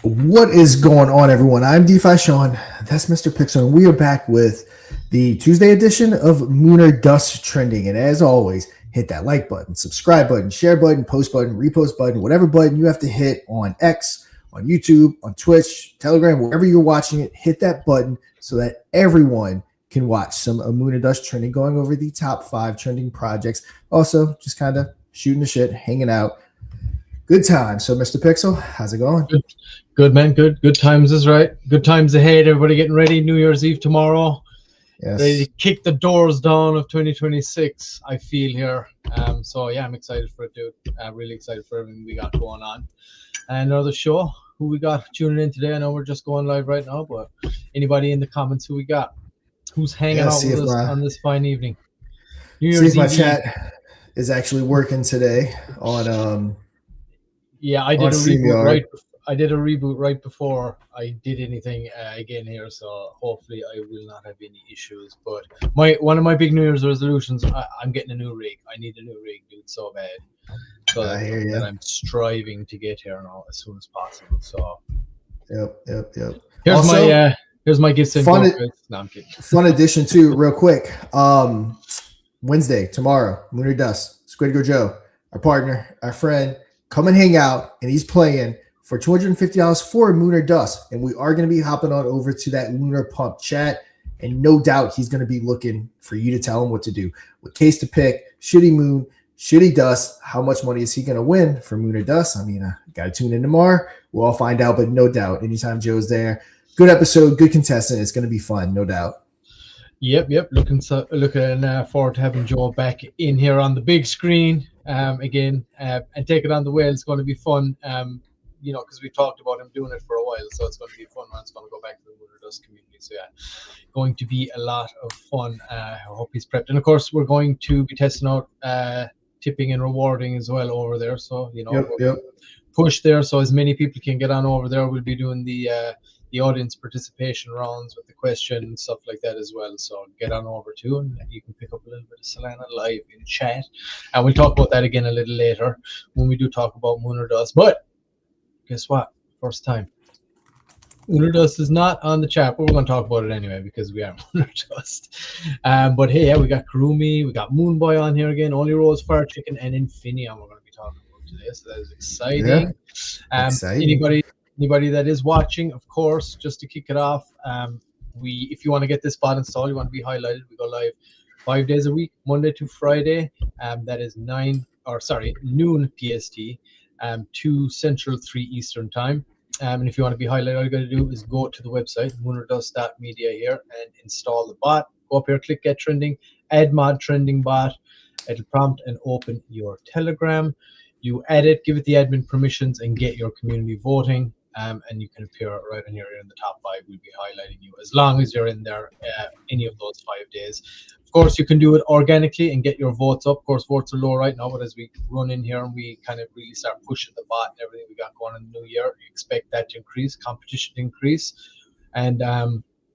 What is going on, everyone? I'm DeFi Sean. That's Mr. Pixel, and we are back with the Tuesday edition of Moon or Dust Trending. And as always, hit that like button, subscribe button, share button, post button, repost button, whatever button you have to hit on X, on YouTube, on Twitch, Telegram, wherever you're watching it, hit that button so that everyone can watch some Moon or Dust Trending, going over the top 5 trending projects. Also, just kind of shooting the shit, hanging out. Good time. So, Mr. Pixel, how's it going? Good, man. Good times is right. Good times ahead. Everybody getting ready. New Year's Eve tomorrow. Yes. Ready to kick the doors down of 2026, I feel here. So, yeah, I'm excited for it, dude. I'm really excited for everything we got going on. And another show. Who we got tuning in today? I know we're just going live right now, but anybody in the comments who we got? Who's hanging out with us on this fine evening? New Year's Eve. See if my chat is actually working today on... Yeah, I did a reboot right before I did anything again here, so hopefully I will not have any issues. But one of my big New Year's resolutions, I'm getting a new rig. I need a new rig, dude, so bad. So that I'm striving to get here now as soon as possible. So Yep. Here's my gifts and no, I'm kidding. Fun addition too, real quick. Wednesday, tomorrow, Moon or Dust, Squid Go Joe, our partner, our friend. Come and hang out, and he's playing for $250 for Moon or Dust. And we are going to be hopping on over to that Lunar Pump chat, and no doubt he's going to be looking for you to tell him what to do. What case to pick, should he Moon, should he Dust, how much money is he going to win for Moon or Dust? I mean, got to tune in tomorrow. We'll all find out, but no doubt, anytime Joe's there, good episode, good contestant. It's going to be fun, no doubt. Yep. Looking forward to having Joe back in here on the big screen. Again, and take it on the way. It's going to be fun, because we talked about him doing it for a while, so it's going to be fun when it's going to go back to the Moon or Dust community. So yeah, going to be a lot of fun. I hope he's prepped, and of course we're going to be testing out tipping and rewarding as well over there. So push there so as many people can get on over there. We'll be doing the audience participation rounds with the question and stuff like that as well. So get on over too, and you can pick up a little bit of Solana live in chat. And we'll talk about that again a little later when we do talk about Moon or Dust. But guess what? First time. Moon or Dust is not on the chat, but we're going to talk about it anyway because we are Moon or Dust. But hey, yeah, we got Kurumi, we got Moonboy on here again, Only Rose, Fire Chicken, and Infinion we're going to be talking about today. So that is exciting. Yeah. Exciting. Anybody that is watching, of course, just to kick it off, if you want to get this bot installed, you want to be highlighted, we go live 5 days a week, Monday to Friday. That is noon PST, 2 Central, 3 Eastern time. And if you want to be highlighted, all you got to do is go to the website, moonordust.media here, and install the bot. Go up here, click Get Trending, add mod trending bot. It'll prompt and open your Telegram. You add it, give it the admin permissions, and get your community voting. And you can appear right in here in the top 5. We'll be highlighting you as long as you're in there any of those 5 days. Of course, you can do it organically and get your votes up. Of course, votes are low right now, but as we run in here and we kind of really start pushing the bot and everything we got going in the new year, you expect that to increase, competition to increase. And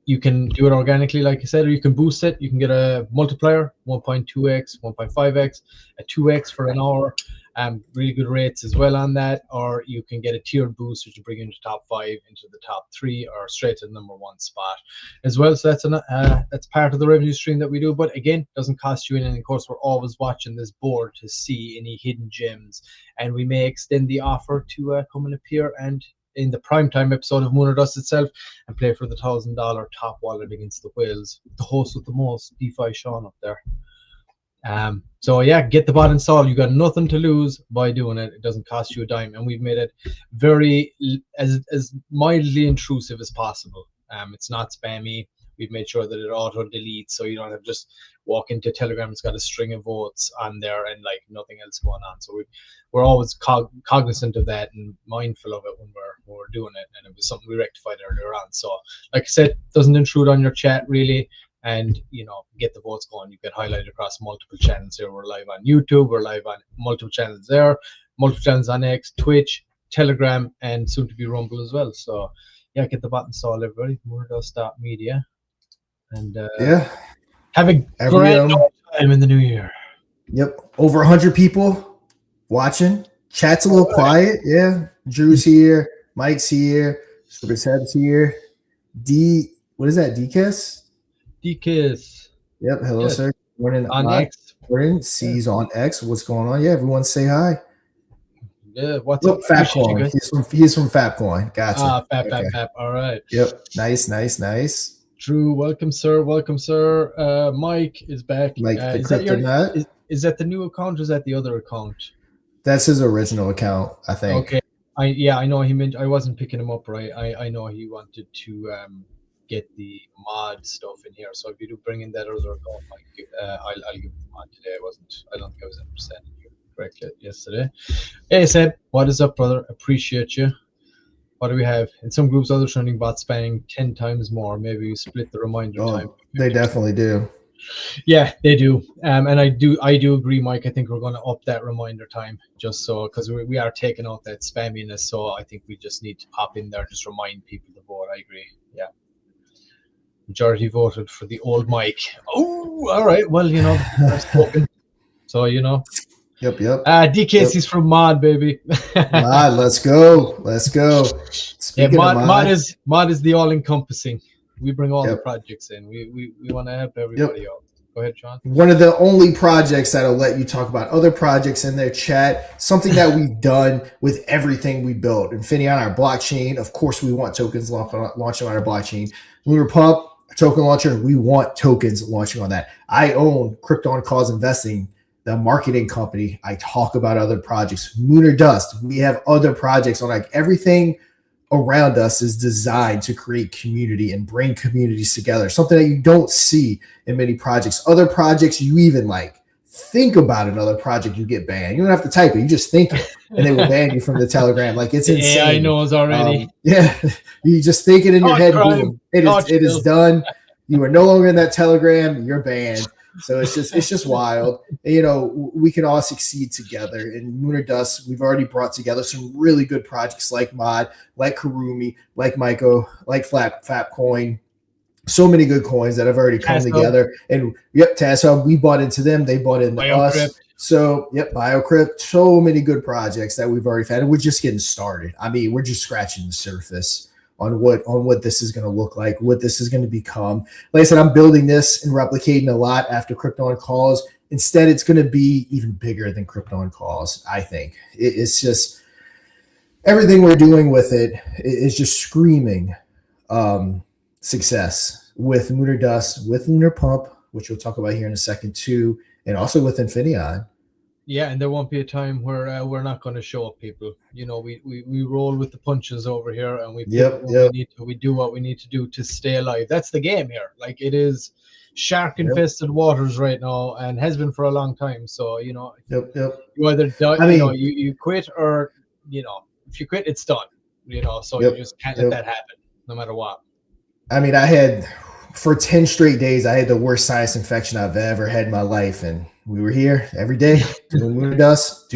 you can do it organically, like I said, or you can boost it. You can get a multiplier, 1.2x, 1.5x, a 2x for an hour. Really good rates as well on that, or you can get a tiered boost which will bring you into top 5, into the top 3, or straight to the number 1 spot as well. So that's part of the revenue stream that we do, but again, doesn't cost you anything. Of course, we're always watching this board to see any hidden gems, and we may extend the offer to come and appear and in the primetime episode of Moon or Dust itself and play for the $1,000 top wallet against the whales, the host with the most, DeFi Sean up there. So yeah, get the bot installed. You got nothing to lose by doing it. It doesn't cost you a dime, and we've made it very as mildly intrusive as possible. It's not spammy. We've made sure that it auto deletes, so you don't have to just walk into Telegram. It's got a string of votes on there and like nothing else going on. So we're always cognizant of that and mindful of it when we're doing it. And it was something we rectified earlier on. So like I said, doesn't intrude on your chat really. And get the votes going. You get highlighted across multiple channels here. We're live on YouTube, we're live on multiple channels there, multiple channels on X, Twitch, Telegram, and soon to be Rumble as well. So yeah, get the bot installed, everybody. Moonordust.media, and have a great time in the new year. Yep, over 100 people watching. Chat's a little quiet. Yeah, Drew's here. Mike's here. Super Seb's here. What is that? DKIS? DKIS. Yep. Hello, Yes. sir. Morning. On X. Morning. C's on X. What's going on? Yeah, everyone say hi. Yeah, what's up? Fapcoin. He's from Fapcoin. Gotcha. Fap. All right. Yep. Nice. True. Welcome, sir. Mike is back. Like the Cryptonaut. Is that the new account or is that the other account? That's his original account, I think. Okay. I know he meant I wasn't picking him up right. I know he wanted to get the mod stuff in here. So if you do bring in that other account, Mike, I'll give him the mod today. I don't think I was 100% correct yesterday. Hey Seb, what is up, brother? Appreciate you. What do we have? In some groups, other trending bots spamming 10 times more. Maybe you split the reminder time. They definitely do. Yeah, they do. And I do agree, Mike. I think we're going to up that reminder time just so, because we are taking out that spamminess. So I think we just need to pop in there, just remind people to vote. I agree. Yeah. Majority voted for the old Mike. Oh, all right. Well, so, Yep. DKC's from Mod, baby. Mod, let's go. Speaking of Mod is the all-encompassing. We bring all the projects in. We want to help everybody out. Go ahead, Sean. One of the only projects that'll let you talk about other projects in their chat. Something that we've done with everything we built. Infinion on our blockchain. Of course, we want tokens launching on our blockchain. Lunar Pump, token launcher. We want tokens launching on that. I own Krypton Cause Investing, the marketing company. I talk about other projects. Moon or Dust. We have other projects on, like, everything around us is designed to create community and bring communities together. Something that you don't see in many projects. Other projects, you even think about another project, you get banned. You don't have to type it. You just think it and they will ban you from the Telegram. Like, it's insane. Yeah, I know it's already. You just think it in your head. Boom. It is done. You are no longer in that Telegram. You're banned. So it's just wild. We can all succeed together. In Moon or Dust, we've already brought together some really good projects like Mod, like Kurumi, like Myco, like Fapcoin. So many good coins that have already come together. And TASHub, we bought into them. They bought into us. So BioCrypt, so many good projects that we've already had. And we're just getting started. I mean, we're just scratching the surface on what this is going to look like, what this is going to become. Like I said, I'm building this and replicating a lot after Krypton Calls. Instead, it's going to be even bigger than Krypton Calls, I think. It's just everything we're doing with it is just screaming success with Moon or Dust, with Lunar Pump, which we'll talk about here in a second too, and also with Infinion. Yeah, and there won't be a time where we're not going to show up, people. We roll with the punches over here, and we do what we need to do to stay alive. That's the game here. Like, it is shark-infested waters right now, and has been for a long time. So you either die, you quit, or if you quit, it's done. So you just can't let that happen, no matter what. I mean, I had for 10 straight days, I had the worst sinus infection I've ever had in my life, and we were here every day doing Moon or Dust,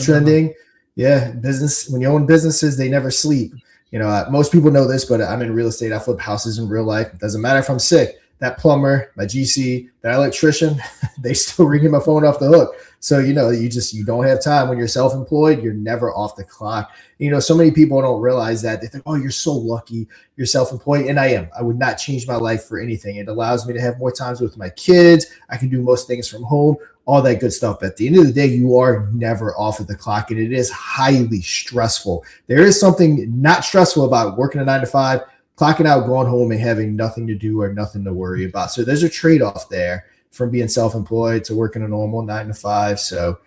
trending. Yeah, business. When you own businesses, they never sleep. Most people know this, but I'm in real estate. I flip houses in real life. It doesn't matter if I'm sick. That plumber, my GC, that electrician, they still ringing my phone off the hook. So, you don't have time. When you're self-employed, you're never off the clock. So many people don't realize that. They think, oh, you're so lucky, you're self-employed. And I am. I would not change my life for anything. It allows me to have more times with my kids. I can do most things from home, all that good stuff. At the end of the day, you are never off of the clock, and it is highly stressful. There is something not stressful about working a 9 to 5, clocking out, going home, and having nothing to do or nothing to worry about. So there's a trade-off there from being self-employed to working a normal 9 to 5. So,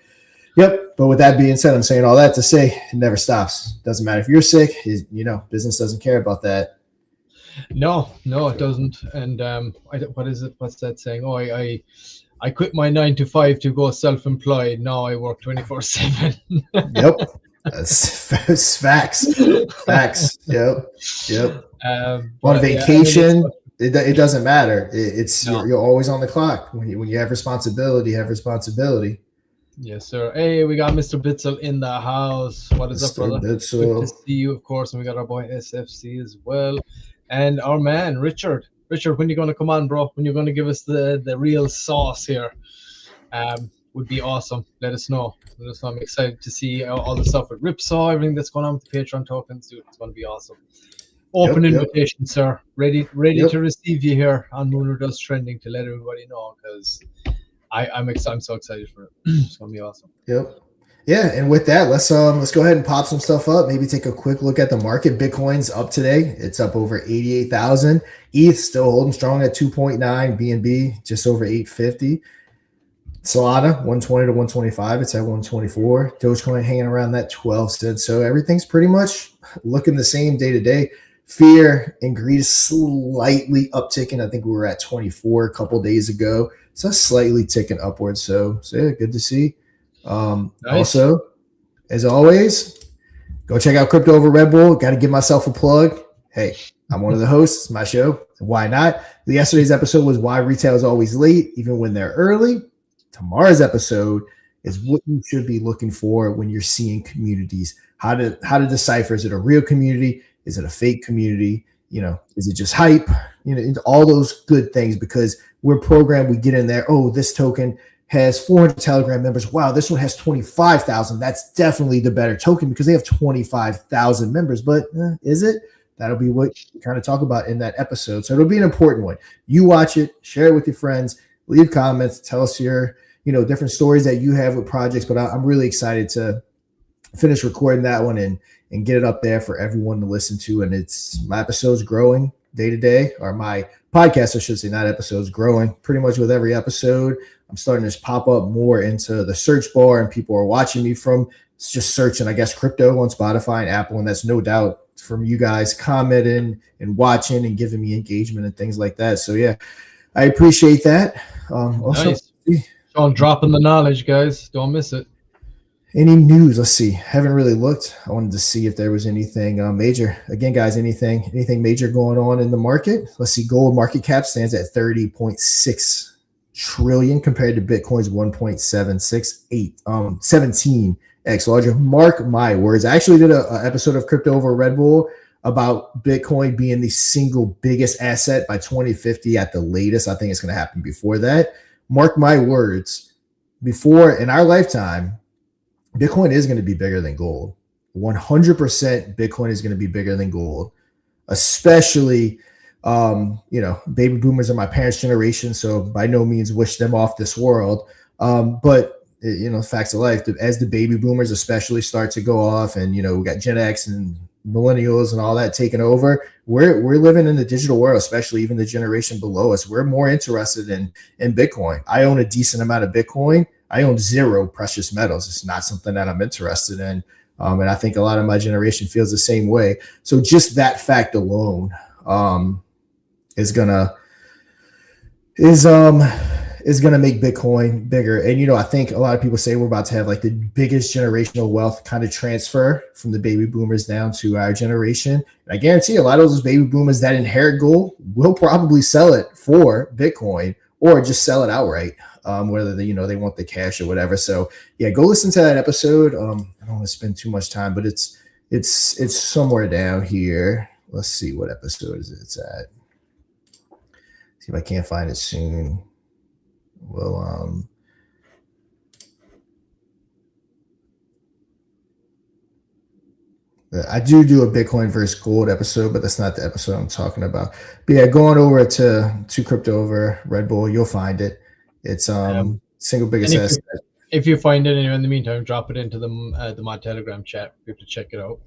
but with that being said, I'm saying all that to say it never stops. Doesn't matter if you're sick, business doesn't care about that. No, it doesn't. And what is it? What's that saying? Oh, I quit my 9 to 5 to go self-employed. Now I work 24/7. Yep. That's facts. Yep. On vacation, it doesn't matter. You're always on the clock. When you have responsibility, Yes, sir. Hey, we got Mr. Bitzel in the house. What is up, brother? Bitzel. Good to see you, of course. And we got our boy SFC as well. And our man, Richard. Richard, when you going to come on, bro? When you're going to give us the real sauce here? would be awesome. Let us know. I'm excited to see all the stuff with Ripsaw, everything that's going on with the Patreon tokens, dude. It's going to be awesome. Open invitation, sir. Ready to receive you here on Moon or Dust Trending to let everybody know, because I'm so excited for it. It's going to be awesome. Yep. Yeah, and with that, let's go ahead and pop some stuff up. Maybe take a quick look at the market. Bitcoin's up today. It's up over 88,000. ETH still holding strong at 2.9. BNB just over 850. Solana 120 to 125. It's at 124. Dogecoin hanging around that 12 cents. So everything's pretty much looking the same day to day. Fear and greed is slightly upticking. I think we were at 24 a couple days ago. So slightly ticking upwards. So yeah, good to see. Nice. Also, as always, go check out Crypto Over Red Bull. Got to give myself a plug. Hey, I'm one of the hosts. It's my show. Why not? Yesterday's episode was why retail is always late, even when they're early. Tomorrow's episode is what you should be looking for when you're seeing communities. How to decipher, is it a real community? Is it a fake community? Is it just hype? All those good things, because we're programmed. We get in there. Oh, this token has 400 Telegram members. Wow, this one has 25,000. That's definitely the better token because they have 25,000 members. But is it? That'll be what we kind of talk about in that episode. So it'll be an important one. You watch it, share it with your friends, leave comments, tell us your different stories that you have with projects. But I'm really excited to finish recording that one and get it up there for everyone to listen to. And my episode's growing day to day, or my podcast, I should say, not episodes, growing pretty much with every episode. I'm starting to pop up more into the search bar, and people are watching me from just searching, I guess, crypto on Spotify and Apple. And that's no doubt from you guys commenting and watching and giving me engagement and things like that. So yeah, I appreciate that. Also, nice. Don't dropping the knowledge, guys. Don't miss it. Any news? Let's see. Haven't really looked. I wanted to see if there was anything major. Again, guys, anything major going on in the market? Let's see. Gold market cap stands at 30.6 trillion compared to Bitcoin's 1.768, 17x larger. Mark my words. I actually did an episode of Crypto Over Red Bull about Bitcoin being the single biggest asset by 2050 at the latest. I think it's going to happen before that. Mark my words. Before, in our lifetime, Bitcoin is going to be bigger than gold. 100% Bitcoin is going to be bigger than gold, especially, baby boomers are my parents' generation. So by no means wish them off this world. But facts of life, as the baby boomers especially start to go off, and, we got Gen X and millennials and all that taking over, we're living in the digital world, especially even the generation below us. We're more interested in Bitcoin. I own a decent amount of Bitcoin. I own 0 precious metals. It's not something that I'm interested in. And I think a lot of my generation feels the same way. So just that fact alone is gonna make Bitcoin bigger. And, I think a lot of people say we're about to have like the biggest generational wealth kind of transfer from the baby boomers down to our generation. And I guarantee a lot of those baby boomers that inherit gold will probably sell it for Bitcoin or just sell it outright. Whether they want the cash or whatever. So yeah, go listen to that episode. I don't want to spend too much time, but it's somewhere down here. Let's see what episode it's at. See if I can't find it soon. Well, I do a Bitcoin versus gold episode, but that's not the episode I'm talking about. But yeah, going over to Crypto Over Red Bull, you'll find it. It's single biggest asset. If you find it in the meantime, drop it into the mod Telegram chat. We have to check it out.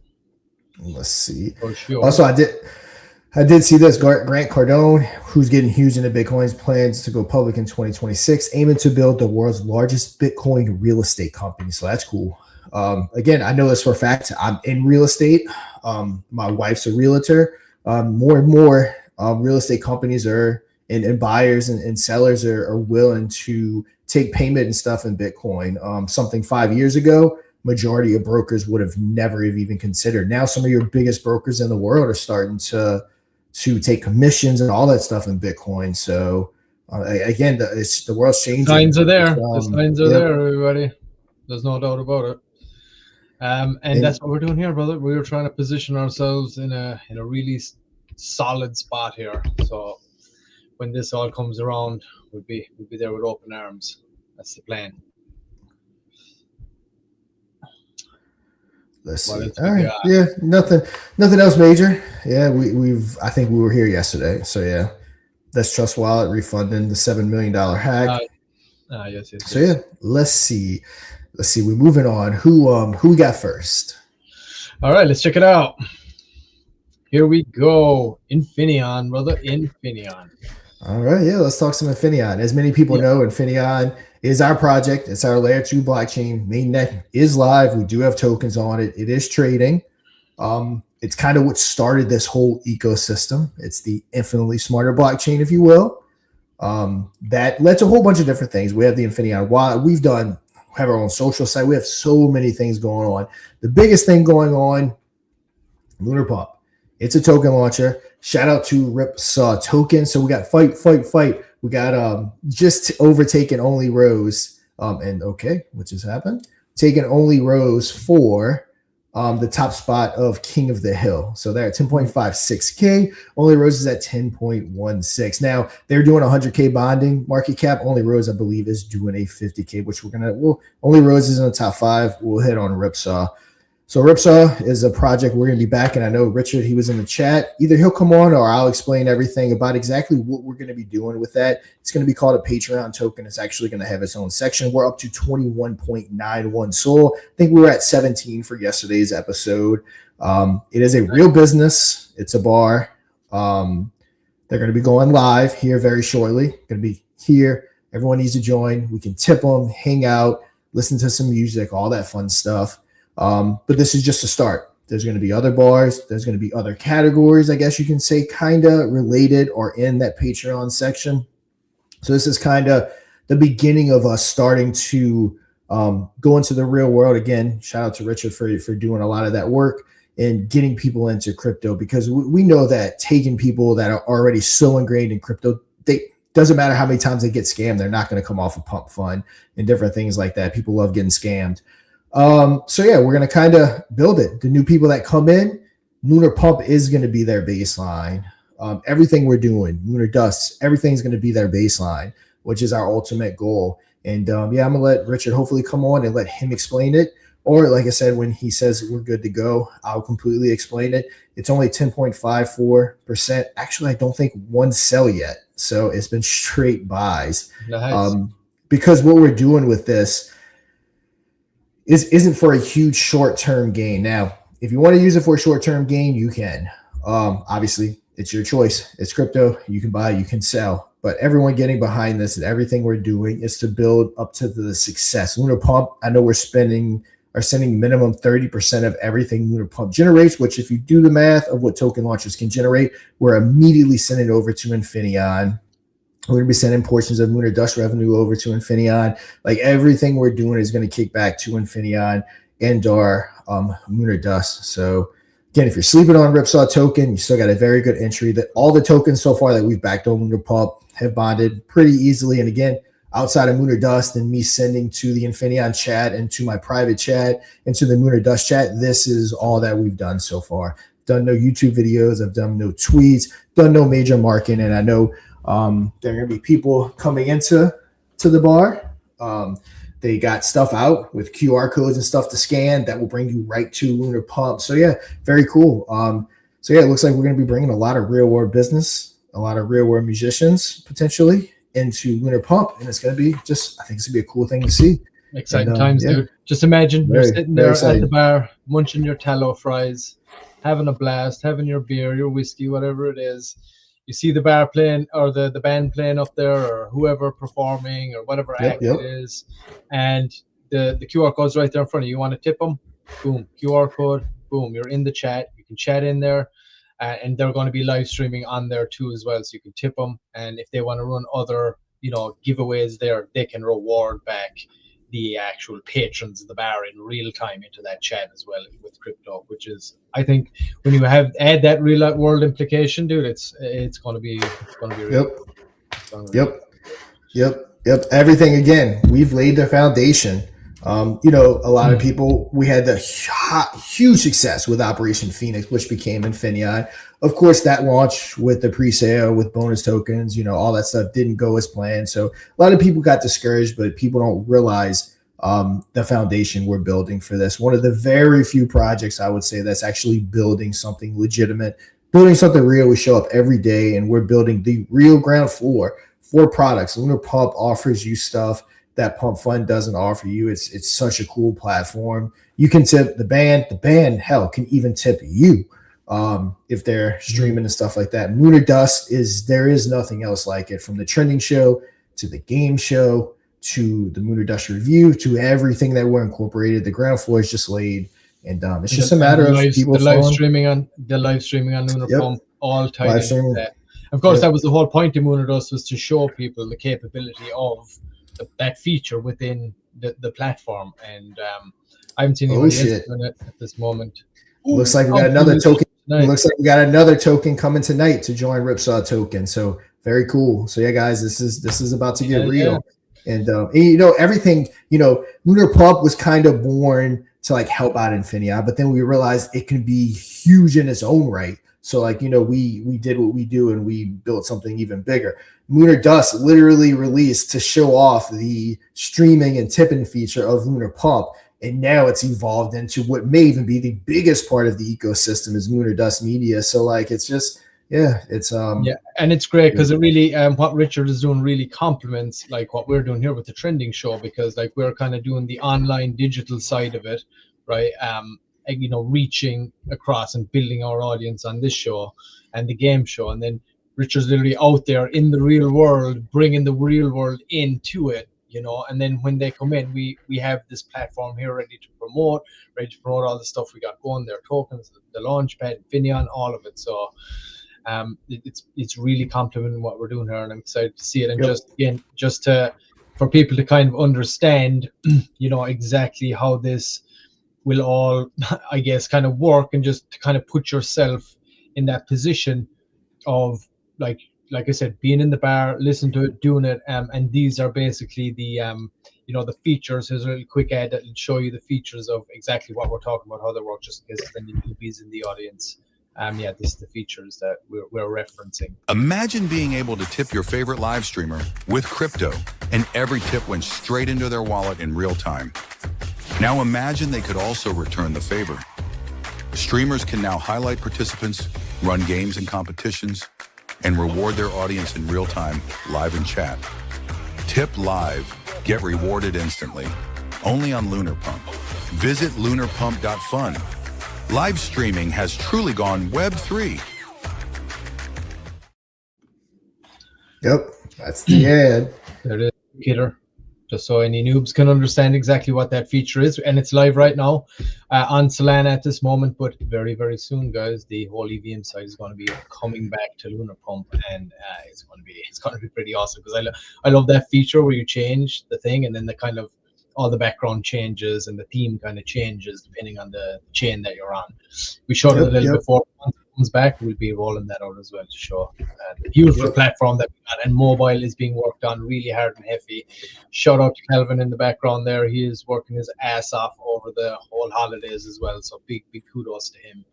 Let's see. Sure. Also, I did see this. Grant Cardone, who's getting huge into Bitcoin's plans to go public in 2026, aiming to build the world's largest Bitcoin real estate company. So that's cool. Again, I know this for a fact. I'm in real estate. My wife's a realtor. More and more real estate companies are and buyers and sellers are willing to take payment and stuff in Bitcoin. Something 5 years ago, majority of brokers would have never have even considered. Now, some of your biggest brokers in the world are starting to take commissions and all that stuff in Bitcoin. So again, the world's changing. Signs are there. The signs are there, everybody. There's no doubt about it. And that's what we're doing here, brother. We're trying to position ourselves in a really solid spot here. So when this all comes around, we'll be there with open arms. That's the plan. Let's What see. else All we right. got? Yeah, nothing else major. Yeah, I think we were here yesterday. So yeah, that's Trust Wallet refunding the $7 million hack. Yes. So yeah, let's see. We're moving on. Who we got first? All right, let's check it out. Here we go. Infinion, brother. Infinion. All right, yeah, let's talk some Infinion. As many people know, Infinion is our project. It's our layer 2 blockchain. Mainnet is live. We do have tokens on it. It is trading. It's kind of what started this whole ecosystem. It's the infinitely smarter blockchain, if you will. That led to a whole bunch of different things. We have the Infinion wallet. We have our own social site. We have so many things going on. The biggest thing going on, Lunar Pump. It's a token launcher. Shout out to Ripsaw token. So we got fight. We got just overtaken only rows. And okay, what just happened? Taking only rows for the top spot of King of the Hill. So they're at 10.56K. Only Rose is at 10.16. Now they're doing 100K bonding market cap. Only Rose, I believe, is doing a 50K, which Only Rose is in the top 5. We'll hit on Ripsaw. So Ripsaw is a project we're going to be back. And I know Richard, he was in the chat. Either he'll come on or I'll explain everything about exactly what we're going to be doing with that. It's going to be called a Patreon token. It's actually going to have its own section. We're up to 21.91 SOL. I think we were at 17 for yesterday's episode. It is a real business. It's a bar. They're going to be going live here very shortly. Going to be here. Everyone needs to join. We can tip them, hang out, listen to some music, all that fun stuff. But this is just a start. There's going to be other bars. There's going to be other categories, I guess you can say, kind of related or in that Patreon section. So this is kind of the beginning of us starting to go into the real world. Again, shout out to Richard for doing a lot of that work and getting people into crypto, because we know that taking people that are already so ingrained in crypto, doesn't matter how many times they get scammed, they're not going to come off a pump fund and different things like that. People love getting scammed. So yeah, we're going to kind of build it. The new people that come in, Lunar Pump is going to be their baseline. Everything we're doing, Lunar Dust, everything's going to be their baseline, which is our ultimate goal. And yeah, I'm going to let Richard hopefully come on and let him explain it. Or like I said, when he says we're good to go, I'll completely explain it. It's only 10.54%. Actually, I don't think one sell yet. So it's been straight buys. Nice. Because what we're doing with this isn't for a huge short-term gain. Now, if you want to use it for a short-term gain, you can. Obviously, it's your choice. It's crypto. You can buy, you can sell. But everyone getting behind this and everything we're doing is to build up to the success. Lunar Pump, I know we're sending minimum 30% of everything Lunar Pump generates, which if you do the math of what token launchers can generate, we're immediately sending it over to Infinion. We're going to be sending portions of Lunar Dust revenue over to Infinion. Like everything we're doing is going to kick back to Infinion and our Lunar Dust. So again, if you're sleeping on Ripsaw token, you still got a very good entry. That all the tokens so far that we've backed on Lunar Pump have bonded pretty easily. And again, outside of Lunar Dust and me sending to the Infinion chat and to my private chat and to the Lunar Dust chat, this is all that we've done so far. Done no YouTube videos. I've done no tweets, done no major marketing. And I know there are going to be people coming into the bar. They got stuff out with QR codes and stuff to scan that will bring you right to Lunar Pump. So yeah, very cool. So yeah, it looks like we're going to be bringing a lot of real world business, a lot of real world musicians potentially into Lunar Pump, and it's going to be I think it's going to be a cool thing to see. Exciting times, dude. Just imagine you're sitting there at the bar, munching your tallow fries, having a blast, having your beer, your whiskey, whatever it is. You see the bar playing or the band playing up there or whoever performing or whatever act it is. And the QR code's right there in front of you. You want to tip them? Boom. QR code. Boom. You're in the chat. You can chat in there. And they're going to be live streaming on there too as well. So you can tip them. And if they want to run other, giveaways there, they can reward back the actual patrons of the bar in real time into that chat as well with crypto, which is, I think, when you add that real world implication, dude, it's going to be real. Yep. Everything, again, we've laid the foundation. A lot of people, we had the huge success with Operation Phoenix, which became Infinion. Of course, that launch with the pre-sale with bonus tokens, all that stuff didn't go as planned. So a lot of people got discouraged, but people don't realize the foundation we're building for this. One of the very few projects I would say that's actually building something legitimate, building something real. We show up every day and we're building the real ground floor for products. Lunar Pump offers you stuff that Pump Fund doesn't offer you. It's such a cool platform. You can tip the band, hell, can even tip you if they're streaming and stuff like that. Lunar Dust there is nothing else like it, from the trending show to the game show to the Lunar Dust review to everything that we're incorporated. The ground floor is just laid, and it's just a matter of people live streaming on Lunar Pump, all tied into that. Of course, that was the whole point of Lunar Dust, was to show people the capability of that feature within the platform, and I haven't seen anyone else doing it at this moment. Looks like we got another token. Looks like we got another token coming tonight to join Ripsaw token. So very cool. So yeah, guys, this is about to get real. Yeah. And everything. Lunar Pump was kind of born to like help out Infinion, but then we realized it can be huge in its own right. So we did what we do and we built something even bigger. Lunar Dust literally released to show off the streaming and tipping feature of Lunar Pump. And now it's evolved into what may even be the biggest part of the ecosystem is Lunar Dust Media. So it's just, it's and it's great because it really what Richard is doing really complements like what we're doing here with the trending show, because like we're kind of doing the online digital side of it, right? Reaching across and building our audience on this show and the game show, and then Richard's literally out there in the real world, bringing the real world into it, and then when they come in, we have this platform here ready to promote all the stuff we got going there, tokens, the launchpad, Infinion, all of it. So it's really complementing what we're doing here, and I'm excited to see it. And for people to kind of understand, exactly how this will all, I guess, kind of work, and just to kind of put yourself in that position of like I said, being in the bar, listen to it, doing it, and these are basically the the features. Here's a really quick ad that will show you the features of exactly what we're talking about, how they work, just in case any newbies in the audience. This is the features that we're referencing. Imagine being able to tip your favorite live streamer with crypto, and every tip went straight into their wallet in real time. Now imagine they could also return the favor. Streamers can now highlight participants, run games and competitions, and reward their audience in real time, live in chat. Tip live, get rewarded instantly. Only on Lunar Pump. Visit lunarpump.fun. Live streaming has truly gone Web3. Yep, that's the ad. There it is, Peter. Just so any noobs can understand exactly what that feature is, and it's live right now on Solana at this moment, but very, very soon, guys, the whole EVM side is going to be coming back to Lunar Pump, and it's going to be pretty awesome, because I love that feature where you change the thing, and then the kind of all the background changes and the theme kind of changes depending on the chain that you're on. We showed it a little before. Once it comes back, we'll be rolling that out as well to show the beautiful platform that we got. And mobile is being worked on really hard and heavy. Shout out to Calvin in the background there. He is working his ass off over the whole holidays as well. So big kudos to him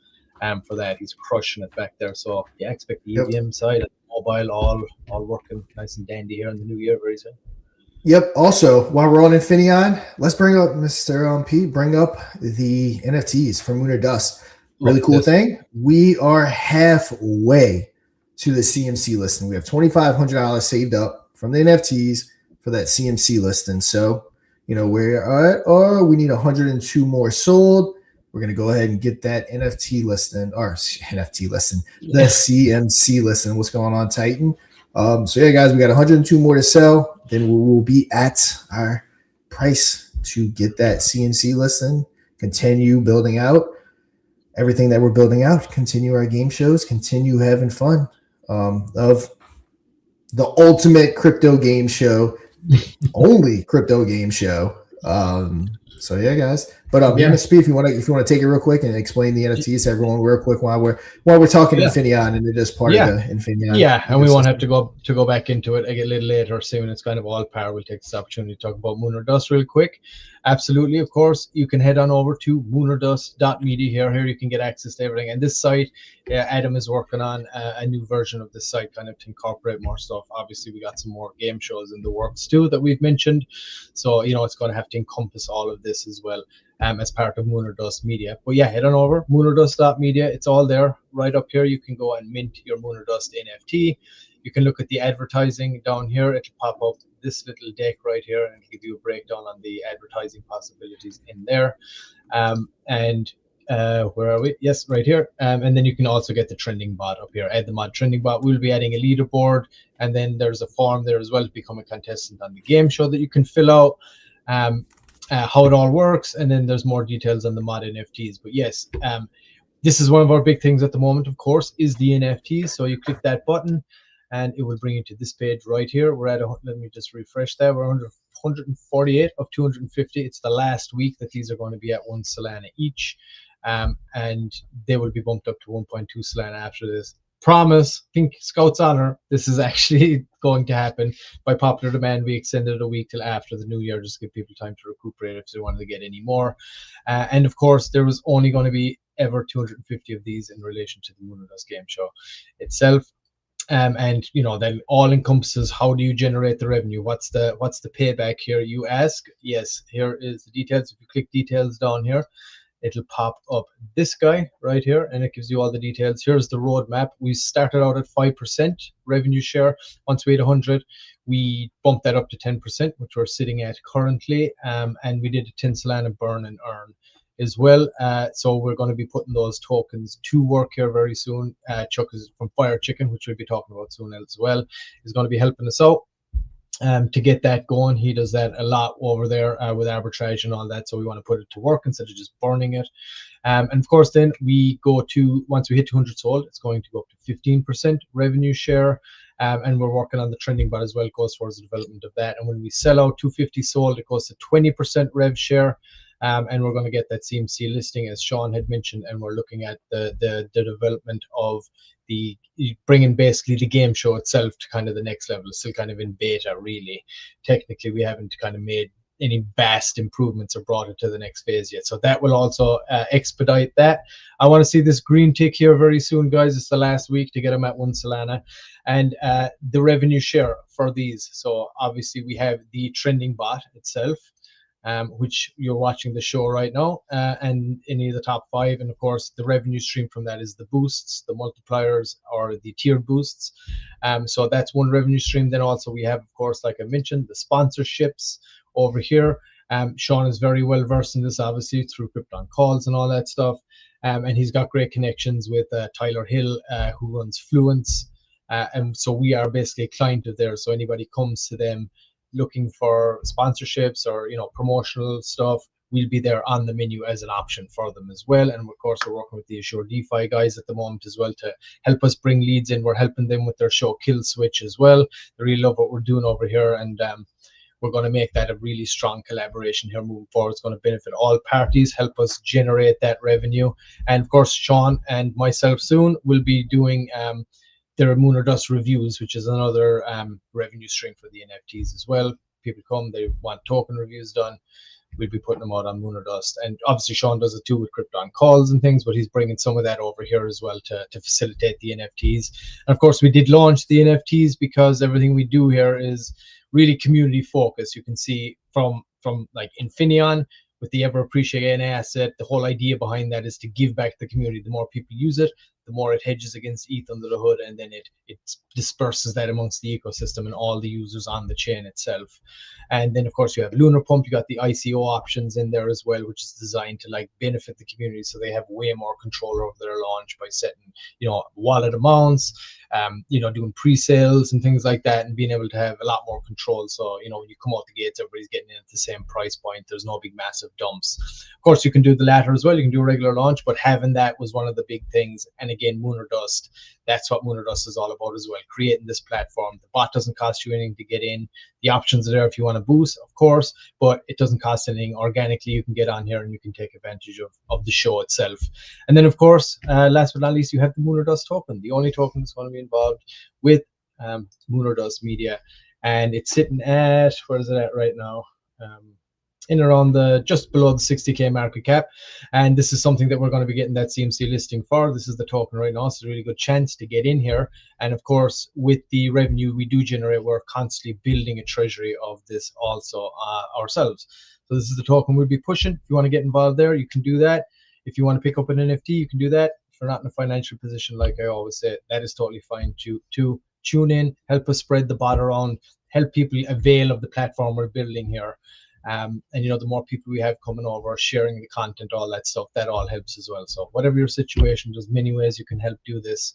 for that. He's crushing it back there. So yeah, expect the EVM side and mobile all working nice and dandy here in the new year very soon. Yep. Also, while we're on Infinion, let's bring up Mr. P. Bring up the NFTs from Lunar Dust. Really cool thing. We are halfway to the CMC listing. We have $2,500 saved up from the NFTs for that CMC listing. So, we're at, we need 102 more sold. We're going to go ahead and get that the CMC listing. What's going on, Titan? So yeah, guys, we got 102 more to sell. Then we will be at our price to get that CMC listing, continue building out everything that we're building out, continue our game shows, continue having fun of the ultimate crypto game show, only crypto game show. So yeah, guys. But Yeah. MSP, if you want to take it real quick and explain the NFTs to everyone real quick while we're talking Infinion and it is part of the Infinion. Yeah, and we won't have to go back into it a little later soon. It's kind of all par. We'll take this opportunity to talk about Moon or Dust real quick. Absolutely, of course, you can head on over to moonordust.media here. Here you can get access to everything. And this site, Adam is working on a new version of this site, kind of to incorporate more stuff. Obviously, we got some more game shows in the works too that we've mentioned. So, you know, it's going to have to encompass all of this as well. As part of Moon or Dust Media. But yeah, head on over, moonordust.media. It's all there right up here. You can go and mint your Moon or Dust NFT. You can look at the advertising down here. It'll pop up this little deck right here and give you a breakdown on the advertising possibilities in there. Where are we? Yes, right here. And then you can also get the trending bot up here. Add the mod trending bot. We'll be adding a leaderboard. And then there's a form there as well to become a contestant on the game show that you can fill out. How it all works, and then there's more details on the mod NFTs. But yes, this is one of our big things at the moment, of course, is the NFTs. So you click that button and it will bring you to this page right here. We're at let me just refresh that. We're under 148 of 250. It's the last week that these are going to be at 1 Solana each, and they will be bumped up to 1.2 Solana after this. Promise, think Scout's honor, this is actually going to happen. By popular demand, we extended it a week till after the new year, just to give people time to recuperate if they wanted to get any more. And of course, there was only going to be ever 250 of these in relation to the Moon or Dust game show itself. And you know, that all encompasses how do you generate the revenue? What's the payback here, you ask? Yes, here is the details. If you click details down here, it'll pop up this guy right here, and it gives you all the details. Here's the roadmap. We started out at 5% revenue share. Once we hit 100, we bumped that up to 10%, which we're sitting at currently. And we did a 10 Solana burn and earn as well. So we're going to be putting those tokens to work here very soon. Chuck is from Fire Chicken, which we'll be talking about soon as well, is going to be helping us out. To get that going. He does that a lot over there with arbitrage and all that, so we want to put it to work instead of just burning it. And of course, then we go to, once we hit 200 sold, it's going to go up to 15% revenue share, and we're working on the trending bot as well. It goes towards the development of that. And when we sell out 250 sold, it goes to 20% rev share. And we're going to get that CMC listing, as Sean had mentioned, and we're looking at the development of the bringing basically the game show itself to kind of the next level. It's still kind of in beta, really. Technically, we haven't kind of made any vast improvements or brought it to the next phase yet. So that will also expedite that. I want to see this green tick here very soon, guys. It's the last week to get them at 1 Solana. And the revenue share for these. So obviously we have the trending bot itself, which you're watching the show right now, and any of the top 5. And of course, the revenue stream from that is the boosts, the multipliers, or the tiered boosts. So that's one revenue stream. Then also we have, of course, like I mentioned, the sponsorships over here. Sean is very well versed in this, obviously, through Krypton calls and all that stuff. And he's got great connections with Tyler Hill, who runs Fluence. And so we are basically a client of theirs. So anybody comes to them looking for sponsorships or, you know, promotional stuff, we'll be there on the menu as an option for them as well. And of course, we're working with the Assure DeFi guys at the moment as well to help us bring leads in. We're helping them with their show Kill Switch as well. They really love what we're doing over here, and we're going to make that a really strong collaboration here moving forward. It's going to benefit all parties, help us generate that revenue. And of course, Sean and myself soon will be doing their Moon or Dust reviews, which is another revenue stream for the NFTs as well. People come, they want token reviews done. We'll be putting them out on Moon or Dust. And obviously Sean does it too with Krypton calls and things, but he's bringing some of that over here as well to facilitate the NFTs. And of course, we did launch the NFTs because everything we do here is really community focused. You can see from like Infinion with the ever appreciating asset, the whole idea behind that is to give back to the community. The more people use it, the more it hedges against ETH under the hood, and then it disperses that amongst the ecosystem and all the users on the chain itself. And then of course you have Lunar Pump, you got the ICO options in there as well, which is designed to like benefit the community, so they have way more control over their launch by setting, you know, wallet amounts, you know, doing pre-sales and things like that, and being able to have a lot more control. So, you know, when you come out the gates, everybody's getting in at the same price point. There's no big massive dumps. Of course, you can do the latter as well. You can do a regular launch, but having that was one of the big things. And again, Moon or Dust, that's what Moon or Dust is all about as well, creating this platform. The bot doesn't cost you anything to get in. The options are there if you want to boost, of course, but it doesn't cost anything. Organically, you can get on here and you can take advantage of the show itself. And then, of course, last but not least, you have the Moon or Dust token, the only token that's going to be involved with Moon or Dust Media. And it's sitting at, where is it at right now? In around just below the 60k market cap, and this is something that we're going to be getting that CMC listing for. This is the token right now. It's a really good chance to get in here, and of course, with the revenue we do generate, we're constantly building a treasury of this also ourselves. So this is the token we'll be pushing. If you want to get involved there, you can do that. If you want to pick up an NFT, you can do that. If you're not in a financial position, like I always say, that is totally fine to tune in, help us spread the bot around, help people avail of the platform we're building here. And you know, the more people we have coming over, sharing the content, all that stuff, that all helps as well. So whatever your situation, there's many ways you can help do this,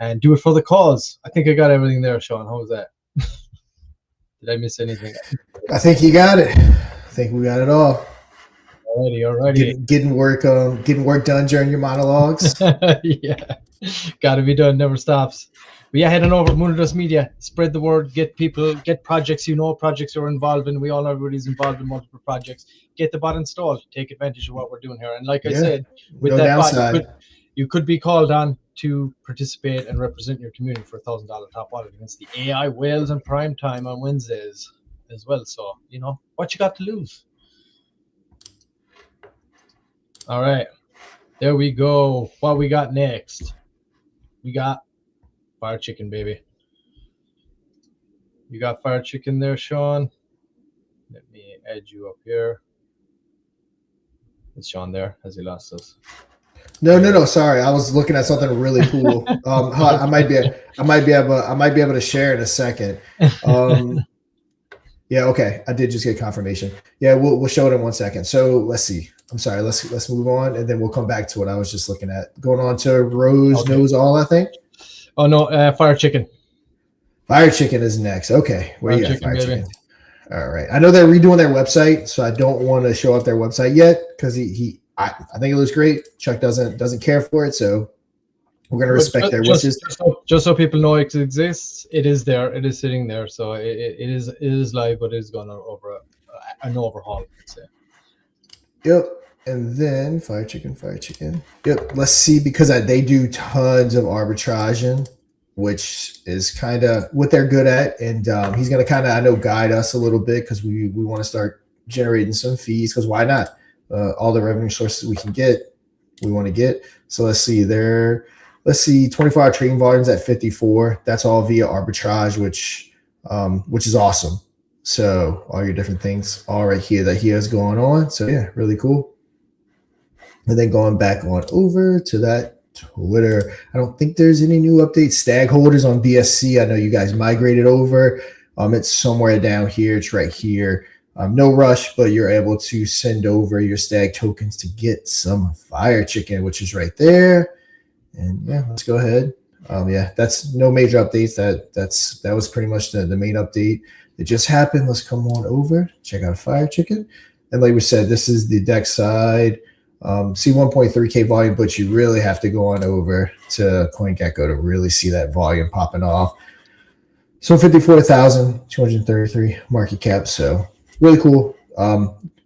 and do it for the cause. I think I got everything there, Sean. How was that? Did I miss anything? I think you got it. I think we got it all. Alrighty. Getting work done during your monologues. Yeah, gotta be done. Never stops. But yeah, heading over to Moon or Dust Media, spread the word, get people, get projects, projects you're involved in. We all know everybody's involved in multiple projects. Get the bot installed. Take advantage of what we're doing here. And like I said, with no that downside. bot, you could be called on to participate and represent your community for $1,000 top wallet against the AI whales in prime time on Wednesdays as well. So, you know, what you got to lose? All right, there we go. What we got next? We got Fire Chicken, baby. You got Fire Chicken there, Sean? Let me add you up here. Is Sean there? Has he lost us? No. Sorry, I was looking at something really cool. I might be able to share in a second. Yeah, okay. I did just get confirmation. Yeah, we'll show it in 1 second. So let's see. I'm sorry. Let's move on, and then we'll come back to what I was just looking at. Going on to Rose Knows All, I think. Oh no, Fire Chicken. Fire Chicken is next. Okay, where you at, Fire baby. Chicken? All right. I know they're redoing their website, so I don't want to show off their website yet because I think it looks great. Chuck doesn't care for it, so we're gonna respect their wishes. Just so people know it exists, it is there. It is sitting there, so it is live, but it is going over an overhaul. I'd say. Yep. And then Fire Chicken. Yep. Let's see, because they do tons of arbitraging, which is kind of what they're good at. And he's going to kind of, I know, guide us a little bit because we want to start generating some fees, because why not? All the revenue sources we can get, we want to get. So let's see there. Let's see, 24-hour trading volumes at 54. That's all via arbitrage, which is awesome. So all your different things all right here that he has going on. So yeah, really cool. And then going back on over to that Twitter, I don't think there's any new updates. Stag holders on BSC, I know you guys migrated over. It's somewhere down here. It's right here. No rush, but you're able to send over your Stag tokens to get some Fire Chicken, which is right there. And yeah, let's go ahead. Yeah, that's no major updates. That was pretty much the main update that just happened. Let's come on over, check out Fire Chicken. And like we said, this is the deck side. See 1.3K volume, but you really have to go on over to CoinGecko to really see that volume popping off. So 54,233 market cap. So really cool.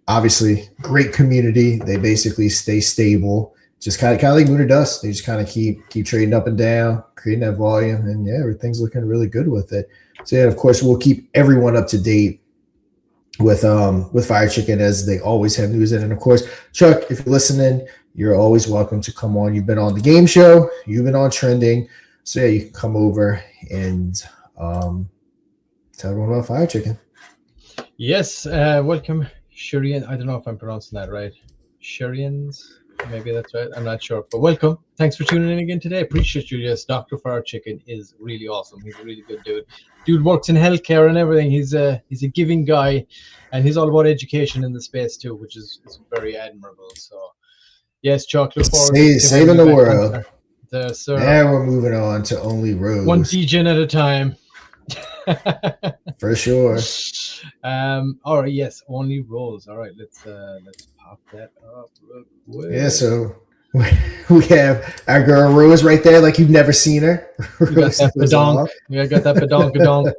Obviously, great community. They basically stay stable. Just kind of like Moon or Dust. They just kind of keep trading up and down, creating that volume, and yeah, everything's looking really good with it. So yeah, of course, we'll keep everyone up to date with Fire Chicken, as they always have news in. And of course, Chuck, if you're listening, you're always welcome to come on. You've been on the game show, you've been on trending, so yeah, you can come over and tell everyone about Fire Chicken. Yes, welcome, Shurian. I don't know if I'm pronouncing that right. Shurians, maybe that's right. I'm not sure, but welcome. Thanks for tuning in again today. Appreciate you. Yes, Dr. Fire Chicken is really awesome. He's a really good dude. Dude works in healthcare and everything. He's a giving guy, and he's all about education in the space too, which is very admirable. So, yes, Chuck, look forward to saving the world. There, sir. Now we're moving on to only Rose. One degen at a time. For sure. All right, yes, only Rose. All right, let's pop that up real quick. Yeah, so we have our girl Rose right there, like you've never seen her. You got that badonk. Yeah, I got that badonk.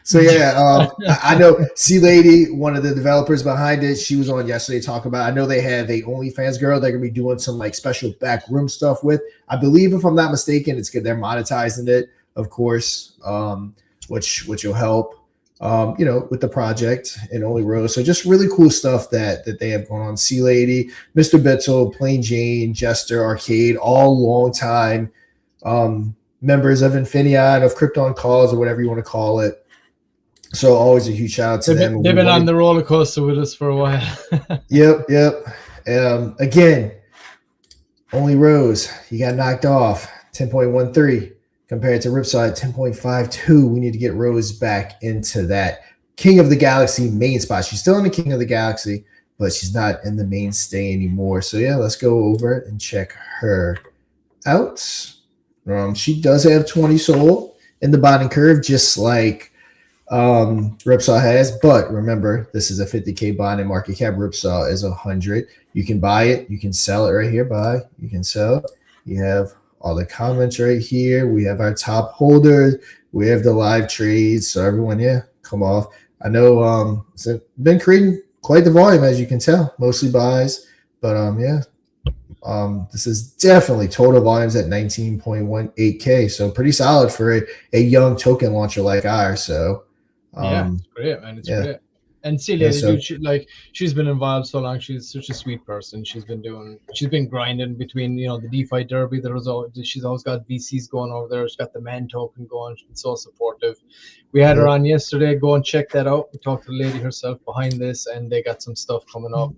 So yeah, I know C Lady, one of the developers behind it, she was on yesterday talking about. I know they have a OnlyFans girl they're gonna be doing some like special backroom stuff with. I believe, if I'm not mistaken, it's good. They're monetizing it, of course, which will help, with the project and Only Rose. So just really cool stuff that they have going on. C Lady, Mr. Bitzel, Plain Jane, Jester, Arcade, all long time members of Infinion, of Krypton Calls, or whatever you want to call it. So always a huge shout out to them. They've been on the roller coaster with us for a while. Yep. Again, Only Rose, you got knocked off 10.13 compared to Ripsaw at 10.52. We need to get Rose back into that King of the Galaxy main spot. She's still in the King of the Galaxy, but she's not in the mainstay anymore. So yeah, let's go over and check her out. She does have 20 soul in the bonding curve, just like Ripsaw has, but remember, this is a 50K bond and market cap. Ripsaw is 100. You can buy it, you can sell it right here. Buy, you can sell. You have all the comments right here. We have our top holders. We have the live trades. So everyone, come off. I know it's been creating quite the volume, as you can tell, mostly buys, but this is definitely total volumes at 19.18K. So pretty solid for a young token launcher like ours. So it's great, man. It's great. And Celia, she's been involved so long. She's such a sweet person. She's been grinding between, the DeFi Derby. She's always got VCs going over there. She's got the man token going. She's been so supportive. We had her on yesterday. Go and check that out. We talked to the lady herself behind this, and they got some stuff coming up,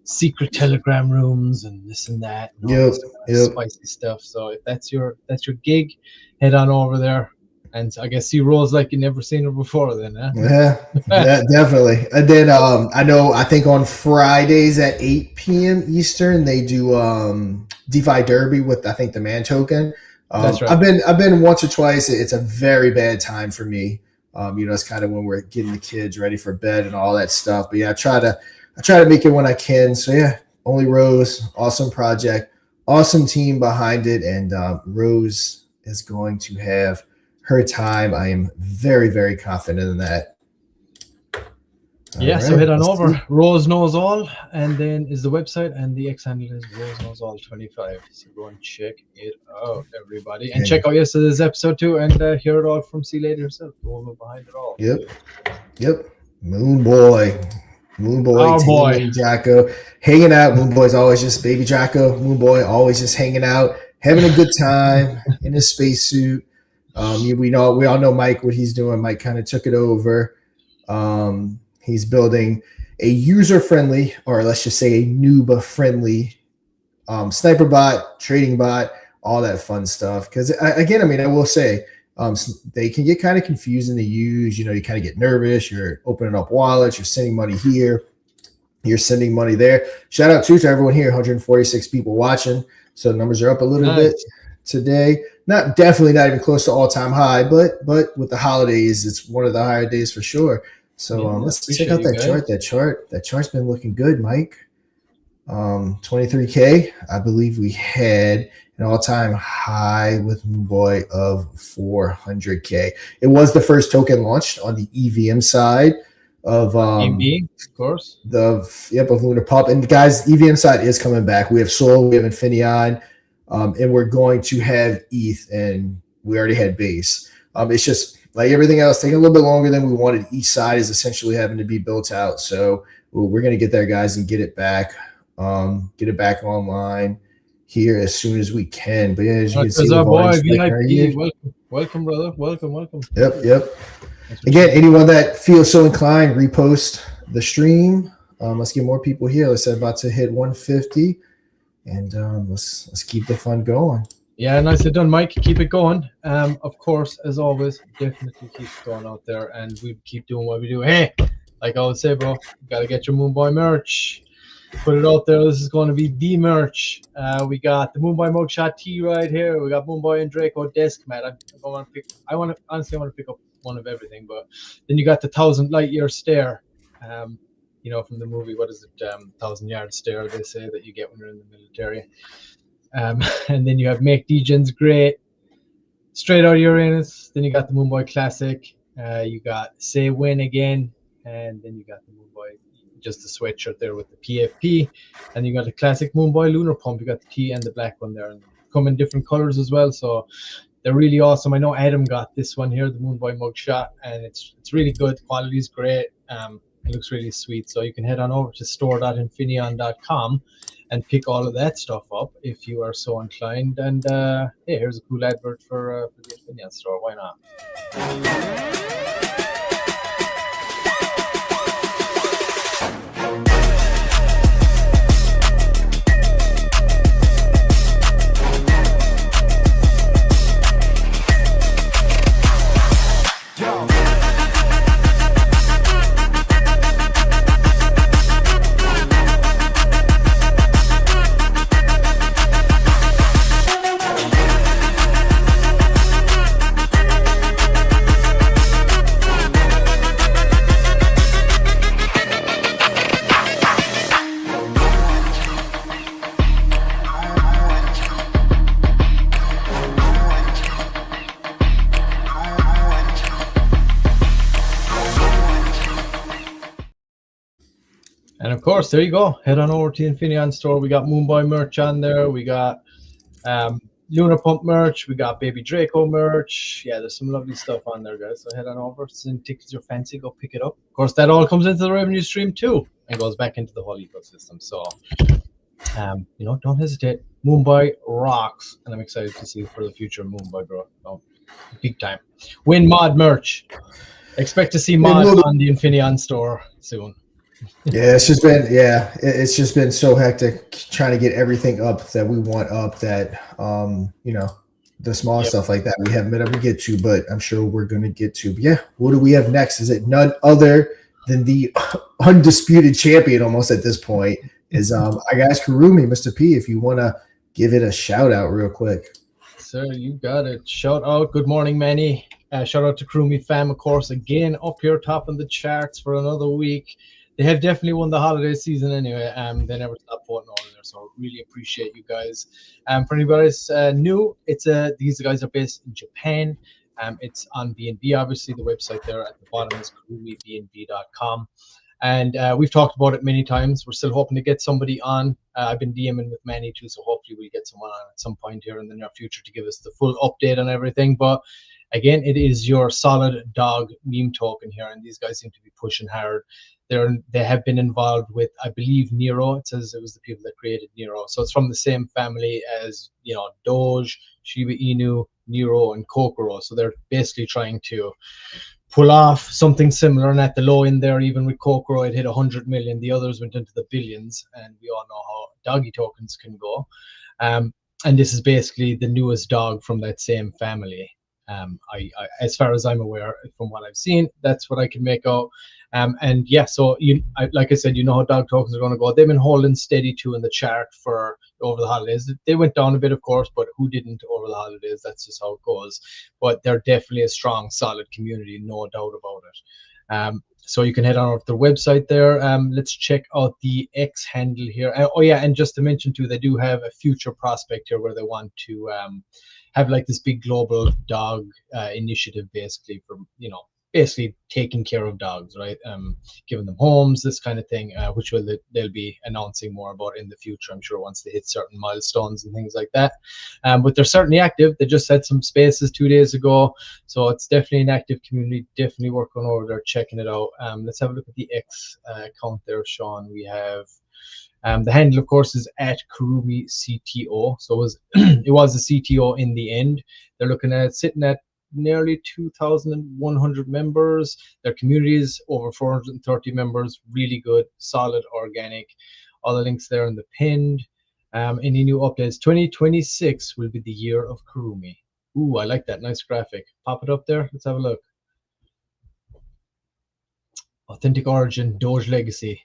secret Telegram rooms and this and that. And spicy stuff. So if that's your gig, head on over there. And I guess see Rose like you never seen her before then, huh? Yeah, definitely. And then I think on Fridays at 8 p.m. Eastern, they do DeFi Derby with, I think, the man token. That's right. I've been once or twice. It's a very bad time for me. It's kind of when we're getting the kids ready for bed and all that stuff. But yeah, I try to make it when I can. So yeah, Only Rose, awesome project, awesome team behind it, and Rose is going to have her time. I am very, very confident in that. So head on over. Rose Knows All, and then is the website, and the X handle is Rose Knows All 25. So go and check it out, everybody, and check out yesterday's episode too, and hear it all from C Lady herself, the woman behind it all. Yep. Moonboy, oh boy, Jacko, hanging out. Moonboy's always just baby Jacko. Moonboy always just hanging out, having a good time in his spacesuit. We all know Mike, what he's doing. Mike kind of took it over. He's building a user-friendly, or let's just say a noob-friendly sniper bot, trading bot, all that fun stuff. Because again, I will say they can get kind of confusing to use. You kind of get nervous. You're opening up wallets. You're sending money here. You're sending money there. Shout out to everyone here. 146 people watching. So numbers are up a little bit today. Definitely not even close to all-time high, but with the holidays, it's one of the higher days for sure. So let's check out that chart. That chart's been looking good, Mike. 23K. I believe we had an all-time high with Moonboy of 400K. It was the first token launched on the EVM side of of course. Of Lunar Pop. And guys, EVM side is coming back. We have Sol, we have Infinion. And we're going to have ETH, and we already had base. It's just like everything else, taking a little bit longer than we wanted. Each side is essentially having to be built out. So we're going to get there, guys, and get it back online here as soon as we can. But yeah, as you can see, our boy VIP. Welcome, brother. Welcome. Yep. Again, anyone that feels so inclined, repost the stream. Let's get more people here. Let's say about to hit 150. And let's keep the fun going. Yeah, nicely done, Mike. Keep it going. Of course, as always, definitely keep going out there, and we keep doing what we do. Hey, like I would say, bro, you gotta get your Moonboy merch. Put it out there. This is going to be the merch. We got the Moonboy mugshot tee right here. We got Moonboy and Draco desk mat. I want to pick up one of everything, but then you got the 1,000 light year stare. From the movie, what is it? 1,000-yard stare, they say, that you get when you're in the military. And then you have Make Degens Great, Straight Out of Uranus. Then you got the Moonboy Classic. You got Say Win again, and then you got the Moonboy, just the sweatshirt there with the PFP, and you got the classic Moonboy Lunar Pump. You got the T and the black one there, and come in different colors as well. So they're really awesome. I know Adam got this one here, the Moonboy mugshot, and it's really good. Quality's great. It looks really sweet. So you can head on over to store.infinion.com and pick all of that stuff up if you are so inclined. And hey, here's a cool advert for the Infinion store. Why not? And of course, there you go. Head on over to the Infinion store. We got Moonboy merch on there. We got Lunar Pump merch. We got Baby Draco merch. Yeah, there's some lovely stuff on there, guys. So head on over. Some tickets you're fancy, go pick it up. Of course, that all comes into the revenue stream too and goes back into the whole ecosystem. So, you know, don't hesitate. Moonboy rocks, and I'm excited to see for the future of Moonboy, bro. So, big time. Win mod merch. Expect to see mod on the Infinion store soon. Yeah, it's just been so hectic trying to get everything up that we want up, that you know, the small stuff like that we haven't been able to get to, but I'm sure we're going to get to. But yeah, what do we have next? Is it none other than the undisputed champion almost at this point? Is I guess Kurumi, Mr. P, if you want to give it a shout out real quick. Sir, you got it. Shout out. Good morning, Manny. Shout out to Kurumi fam, of course, again up here top in the charts for another week. They have definitely won the holiday season anyway. They never stop voting over there, so really appreciate you guys. For anybody that's new, it's these guys are based in Japan. It's on BNB, obviously. The website there at the bottom is kurumibnb.com. And we've talked about it many times. We're still hoping to get somebody on. I've been DMing with Manny too, so hopefully we'll get someone on at some point here in the near future to give us the full update on everything. But again, it is your solid dog meme token here, and these guys seem to be pushing hard. They have been involved with, I believe, Nero. It says it was the people that created Nero. So it's from the same family as, you know, Doge, Shiba Inu, Nero, and Kokoro. So they're basically trying to pull off something similar. And at the low end there, even with Kokoro, it hit 100 million. The others went into the billions. And we all know how doggy tokens can go. And this is basically the newest dog from that same family. As far as I'm aware, from what I've seen, that's what I can make out. And yeah, so like I said, you know how dog tokens are going to go. They've been holding steady too in the chart for over the holidays. They went down a bit, of course, but who didn't over the holidays? That's just how it goes. But they're definitely a strong, solid community, no doubt about it. So you can head on over to their website there. Let's check out the X handle here. Oh yeah, and just to mention too, they do have a future prospect here where they want to have like this big global dog initiative, basically, for, you know, basically taking care of dogs, right? Giving them homes, this kind of thing, which they'll be announcing more about in the future, I'm sure, once they hit certain milestones and things like that. But they're certainly active. They just had some spaces 2 days ago, so it's definitely an active community. Definitely working over there, checking it out. Let's have a look at the X account there, Sean. We have the handle, of course, is at Kurumi CTO. So it was a CTO in the end. They're looking at sitting at nearly 2,100 members. Their community is over 430 members. Really good, solid, organic. All the links there in the pinned. Any new updates? 2026 will be the year of Kurumi. Ooh, I like that. Nice graphic. Pop it up there. Let's have a look. Authentic origin, Doge legacy.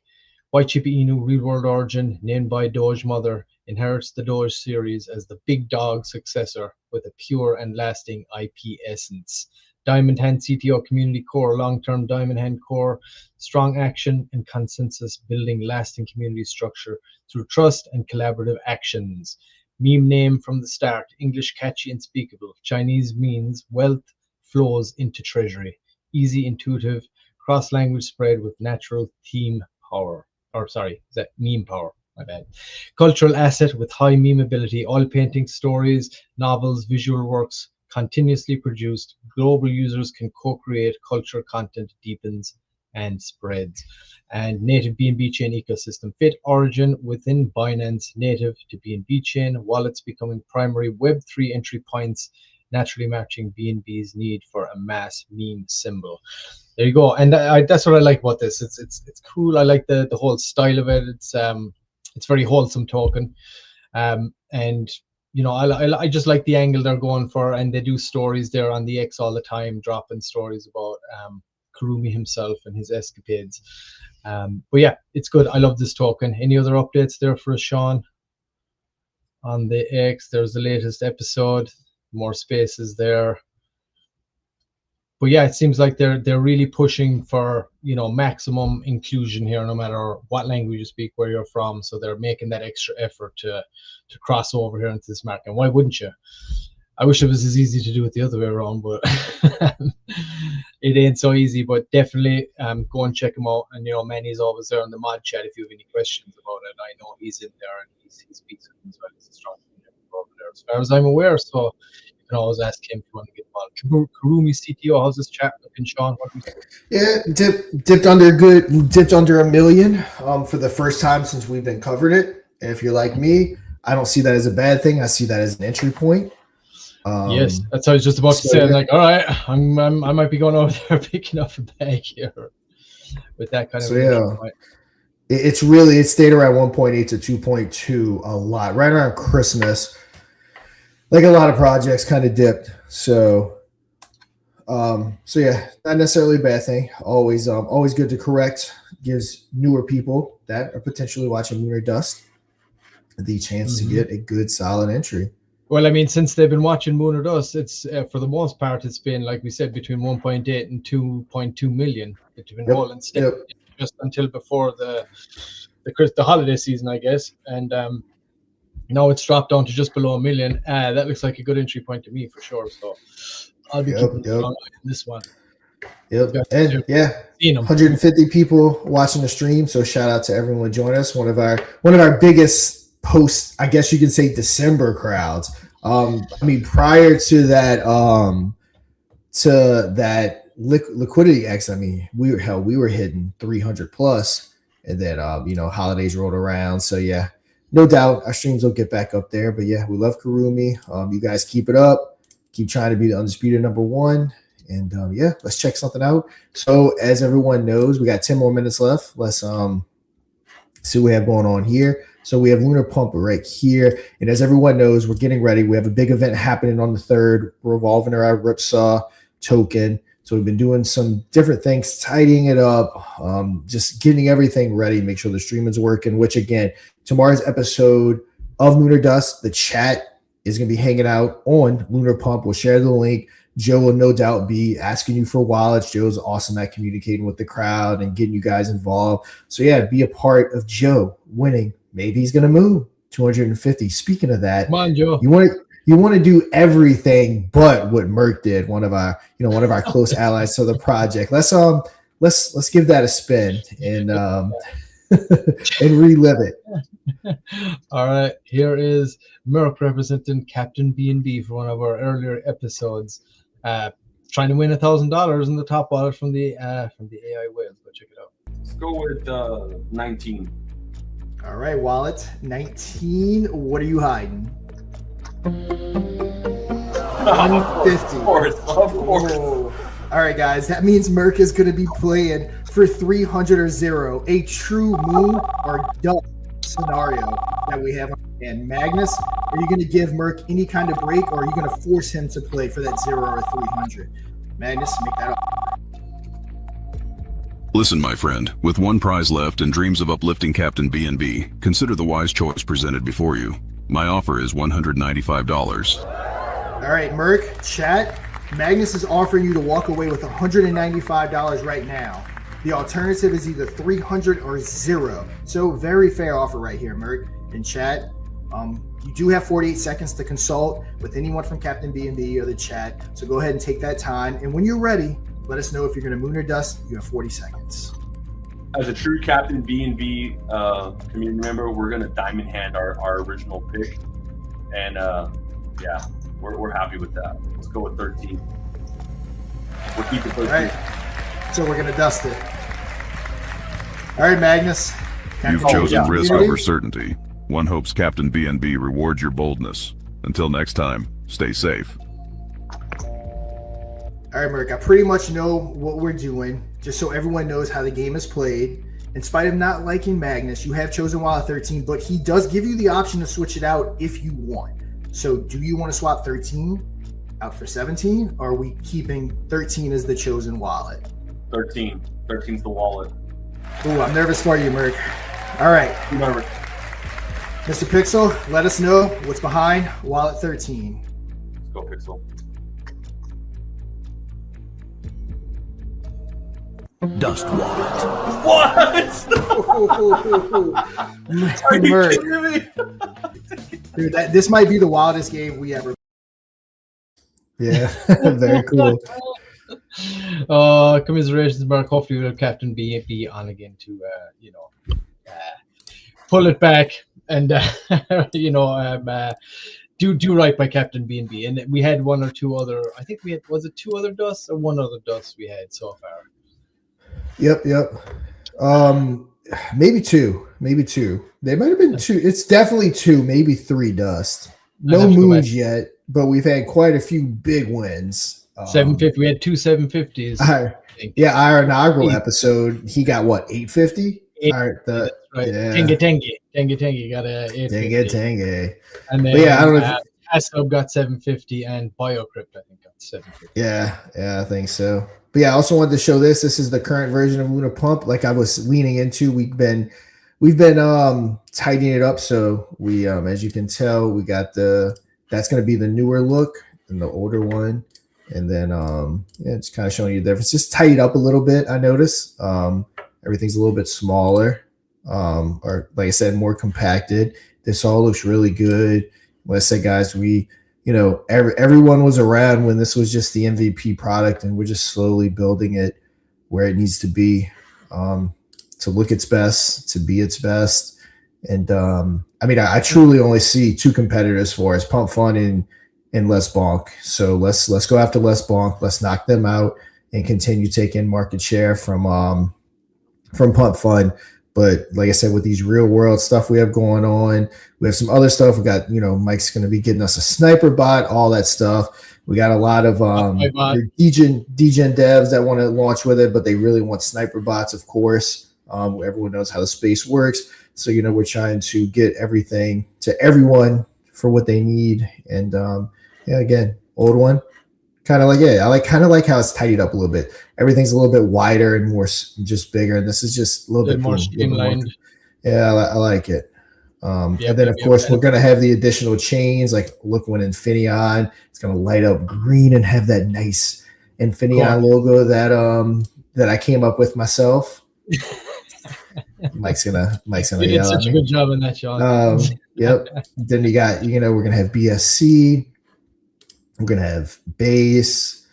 White Shiba Inu, real world origin, named by Doge mother, inherits the Doge series as the big dog successor with a pure and lasting IP essence. Diamond Hand CTO community core, long-term Diamond Hand core, strong action and consensus, building lasting community structure through trust and collaborative actions. Meme name from the start, English catchy and speakable. Chinese means wealth flows into treasury. easy, intuitive, cross-language spread with natural theme power. Is that meme power? My bad. Cultural asset with high memeability, all paintings, stories, novels, visual works, continuously produced. Global users can co-create culture content, deepens and spreads. And native BNB chain ecosystem fit origin within Binance, native to BNB chain, wallets becoming primary Web3 entry points, naturally matching BNB's need for a mass meme symbol. There you go. And that's what I like about this. It's cool. I like the whole style of it. It's very wholesome token. And you know, I just like the angle they're going for, and they do stories there on the X all the time, dropping stories about Kurumi himself and his escapades. But yeah, it's good. I love this token. Any other updates there for us, Sean? On the X, there's the latest episode, more spaces there. But yeah, it seems like they're really pushing for, you know, maximum inclusion here, no matter what language you speak, where you're from. So they're making that extra effort to cross over here into this market. And why wouldn't you? I wish it was as easy to do it the other way around, but it ain't so easy. But definitely go and check him out. And, you know, Manny's always there in the mod chat if you have any questions about it. I know he's in there and he speaks with him as well. He's a strong over there as far as I'm aware. So you can always ask him if you want to get involved. Kurumi CTO, how's this chat looking, Sean? What do you Yeah, dipped under $1 million for the first time since we've been covering it. And if you're like me, I don't see that as a bad thing. I see that as an entry point. Yes, that's what I was just about to say. I'm like, all right, I might be going over there picking up a bag here with that kind of. So yeah, it stayed around 1.8 to 2.2 a lot right around Christmas. Like a lot of projects kind of dipped. So yeah, not necessarily a bad thing. Always good to correct. Gives newer people that are potentially watching Moon or Dust the chance to get a good solid entry. Well, I mean, since they've been watching Moon or Dust, it's for the most part, it's been, like we said, between 1.8 and 2.2 million. It's been rolling steady just until before the holiday season, I guess. And now it's dropped down to just below $1 million. That looks like a good entry point to me for sure. So I'll be keeping an eye on this one. Yep. And yeah, 150 people watching the stream. So shout out to everyone joining us. One of our biggest post, I guess you could say, December crowds. I mean, prior to that liquidity X, I mean, we were hitting 300 plus, and then holidays rolled around. So yeah, no doubt our streams will get back up there. But yeah, we love Kurumi. You guys keep it up. Keep trying to be the undisputed #1. And yeah, let's check something out. So as everyone knows, we got 10 more minutes left. Let's see what we have going on here. So we have Lunar Pump right here. And as everyone knows, we're getting ready. We have a big event happening on the 3rd, revolving around Ripsaw token. So we've been doing some different things, tidying it up, just getting everything ready, make sure the stream is working, which again, tomorrow's episode of Moon or Dust, the chat is going to be hanging out on Lunar Pump. We'll share the link. Joe will no doubt be asking you for wallets. Joe's awesome at communicating with the crowd and getting you guys involved. So yeah, be a part of Joe winning. Maybe he's going to move 250. Speaking of that, come on, Joe. You want to do everything but what Merc did. One of our close allies to the project. Let's give that a spin and and relive it. All right, here is Merc representing Captain BNB for one of our earlier episodes. Trying to win $1,000 in the top wallet from the AI whales. Go check it out. Let's go with 19. All right, wallet 19. What are you hiding? 150. Of course. Whoa. All right, guys. That means Merc is going to be playing for 300 or 0. A true Moon or Dust scenario that we have. And Magnus, are you going to give Merc any kind of break, or are you going to force him to play for that 0 or 300? Magnus, make that up. Listen, my friend, with one prize left and dreams of uplifting Captain BNB, consider the wise choice presented before you. My offer is $195. All right, Merc, chat. Magnus is offering you to walk away with $195 right now. The alternative is either 300 or 0. So very fair offer right here, Merc. In chat, you do have 48 seconds to consult with anyone from Captain BNB or the chat. So go ahead and take that time. And when you're ready, Let us know if you're going to moon or dust. You have 40 seconds. As a true Captain B&B community member, we're gonna diamond hand our original pick, and yeah, we're happy with that. Let's go with 13. We'll keep it 13. All right. So we're gonna dust it. All right, Magnus. You've Oh, chosen yeah. risk Unity? over certainty. One hopes Captain B&B rewards your boldness. Until next time, stay safe. All right, Merc, I pretty much know what we're doing, just so everyone knows how the game is played. In spite of not liking Magnus, you have chosen Wallet 13, but he does give you the option to switch it out if you want. So do you want to swap 13 out for 17, or are we keeping 13 as the chosen wallet? 13. 13's the wallet. Ooh, I'm nervous for you, Merc. All right, Remember, Mr. Pixel, let us know what's behind Wallet 13. let's go Pixel. Dust wallet. What? Are you Merc, kidding me? dude, this might be the wildest game we ever. Yeah, very cool. Commiserations, Mark. Hopefully, we'll have Captain B on again to, pull it back and, do right by Captain B&B. And we had one or two other, I think we had, was it two other dusts or one other dust we had so far? Yep. Maybe two. They might have been two. It's definitely two, maybe three dust. No moons yet, but we've had quite a few big wins. 750. We had two 750s. Our inaugural episode, he got what, 850? Right. Yeah. Tengi got a 850. Tengi. And then I don't know. Asub got 750 and BioCrypt, I think, got 750. Yeah, I think so. But yeah, I also wanted to show this. This is the current version of Luna Pump. Like I was leaning into, we've been tightening it up. So we, as you can tell, we got that's going to be the newer look and the older one. And then, it's kind of showing you the difference. Just tighten up a little bit. I notice everything's a little bit smaller, or like I said, more compacted. This all looks really good. Like I said, guys, everyone was around when this was just the MVP product, and we're just slowly building it where it needs to be, to look its best, to be its best. And I truly only see two competitors for us: Pump Fun and Les Bonk. So let's go after Les Bonk. Let's knock them out and continue taking market share from Pump Fun. But like I said, with these real world stuff we have going on, we have some other stuff. We got, Mike's going to be getting us a sniper bot, all that stuff. We got a lot of degen devs that want to launch with it, but they really want sniper bots, of course. Everyone knows how the space works. So, we're trying to get everything to everyone for what they need. And again, old one. I kind of like how it's tidied up a little bit. Everything's a little bit wider and more just bigger, and this is just a little bit more streamlined. I like it. And then of course we're gonna have the additional chains. Like look, when Infinion, it's gonna light up green and have that nice Infinion logo that I came up with myself. Mike's gonna you did such a good job in that, Sean. Yep. Then you got we're gonna have BSC. We're going to have base.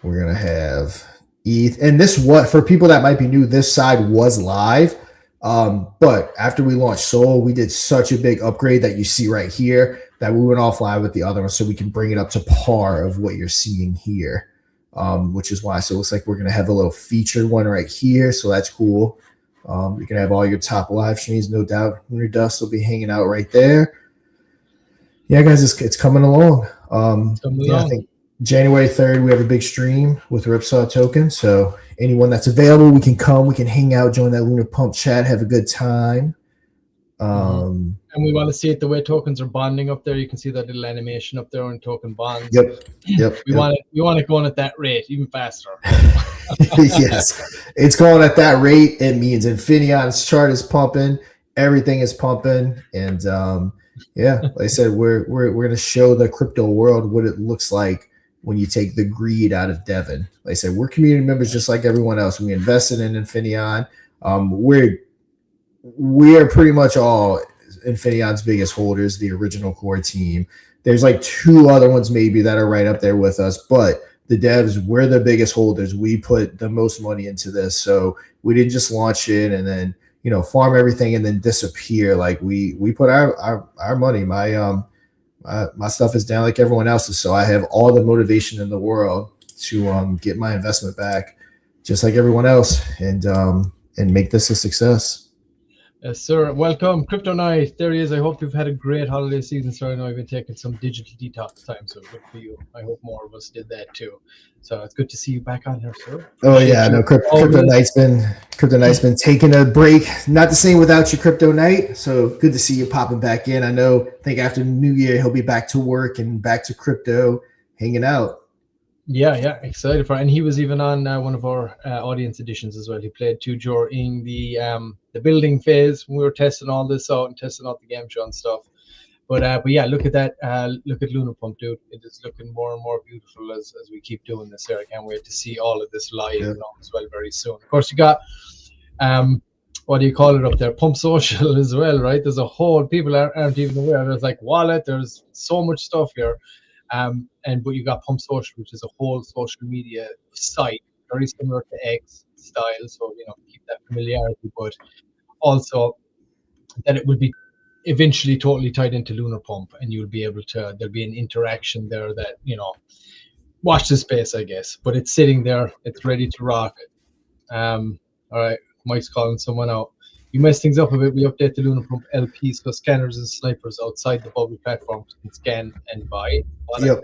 We're going to have ETH. And for people that might be new, this side was live. But after we launched Sol, we did such a big upgrade that you see right here that we went offline with the other one so we can bring it up to par of what you're seeing here, which is why. So it looks like we're going to have a little featured one right here. So that's cool. You can have all your top live streams, no doubt. Lunar Dust will be hanging out right there. Yeah, guys, it's coming along. I think January 3rd, we have a big stream with Ripsaw token. So anyone that's available, we can come, we can hang out, join that Lunar Pump chat, have a good time. And we want to see it the way tokens are bonding up there. You can see that little animation up there on token bonds. Yep. We want it going at that rate, even faster. Yes, it's going at that rate. It means Infinion's chart is pumping, everything is pumping, and like I said, we're going to show the crypto world what it looks like when you take the greed out of Devin. Like I said, we're community members just like everyone else. We invested in Infinion. We're pretty much all Infinion's biggest holders, the original core team. There's like two other ones maybe that are right up there with us, but the devs, we're the biggest holders. We put the most money into this. So we didn't just launch it and then, farm everything and then disappear. Like we put our money. My stuff is down like everyone else's. So I have all the motivation in the world to get my investment back, just like everyone else, and make this a success. Yes, sir. Welcome, Crypto Night. There he is. I hope you've had a great holiday season, sir. I know I've been taking some digital detox time, so good for you. I hope more of us did that too. So it's good to see you back on here, sir. Oh yeah, no, Crypto Night's been taking a break. Not the same without your Crypto Night. So good to see you popping back in. I think after New Year he'll be back to work and back to crypto, hanging out. Yeah, excited for it. And he was even on one of our audience editions as well. He played too during the building phase when we were testing all this out and testing out the game show and stuff. But yeah, look at that. Look at Lunar Pump, dude. It is looking more and more beautiful as we keep doing this here. I can't wait to see all of this live as well very soon. Of course, you got what do you call it up there? Pump Social as well, right? There's a whole people aren't even aware. There's like Wallet. There's so much stuff here. But you got Pump Social, which is a whole social media site, very similar to X style. So keep that familiarity, but also that it would be eventually totally tied into Lunar Pump, and you'll be able to. There'll be an interaction there that watch the space, I guess. But it's sitting there. It's ready to rock. All right, Mike's calling someone out. You mess things up a bit. We update the Lunar Pump LP so scanners and snipers outside the bubble platform can scan and buy. Yep.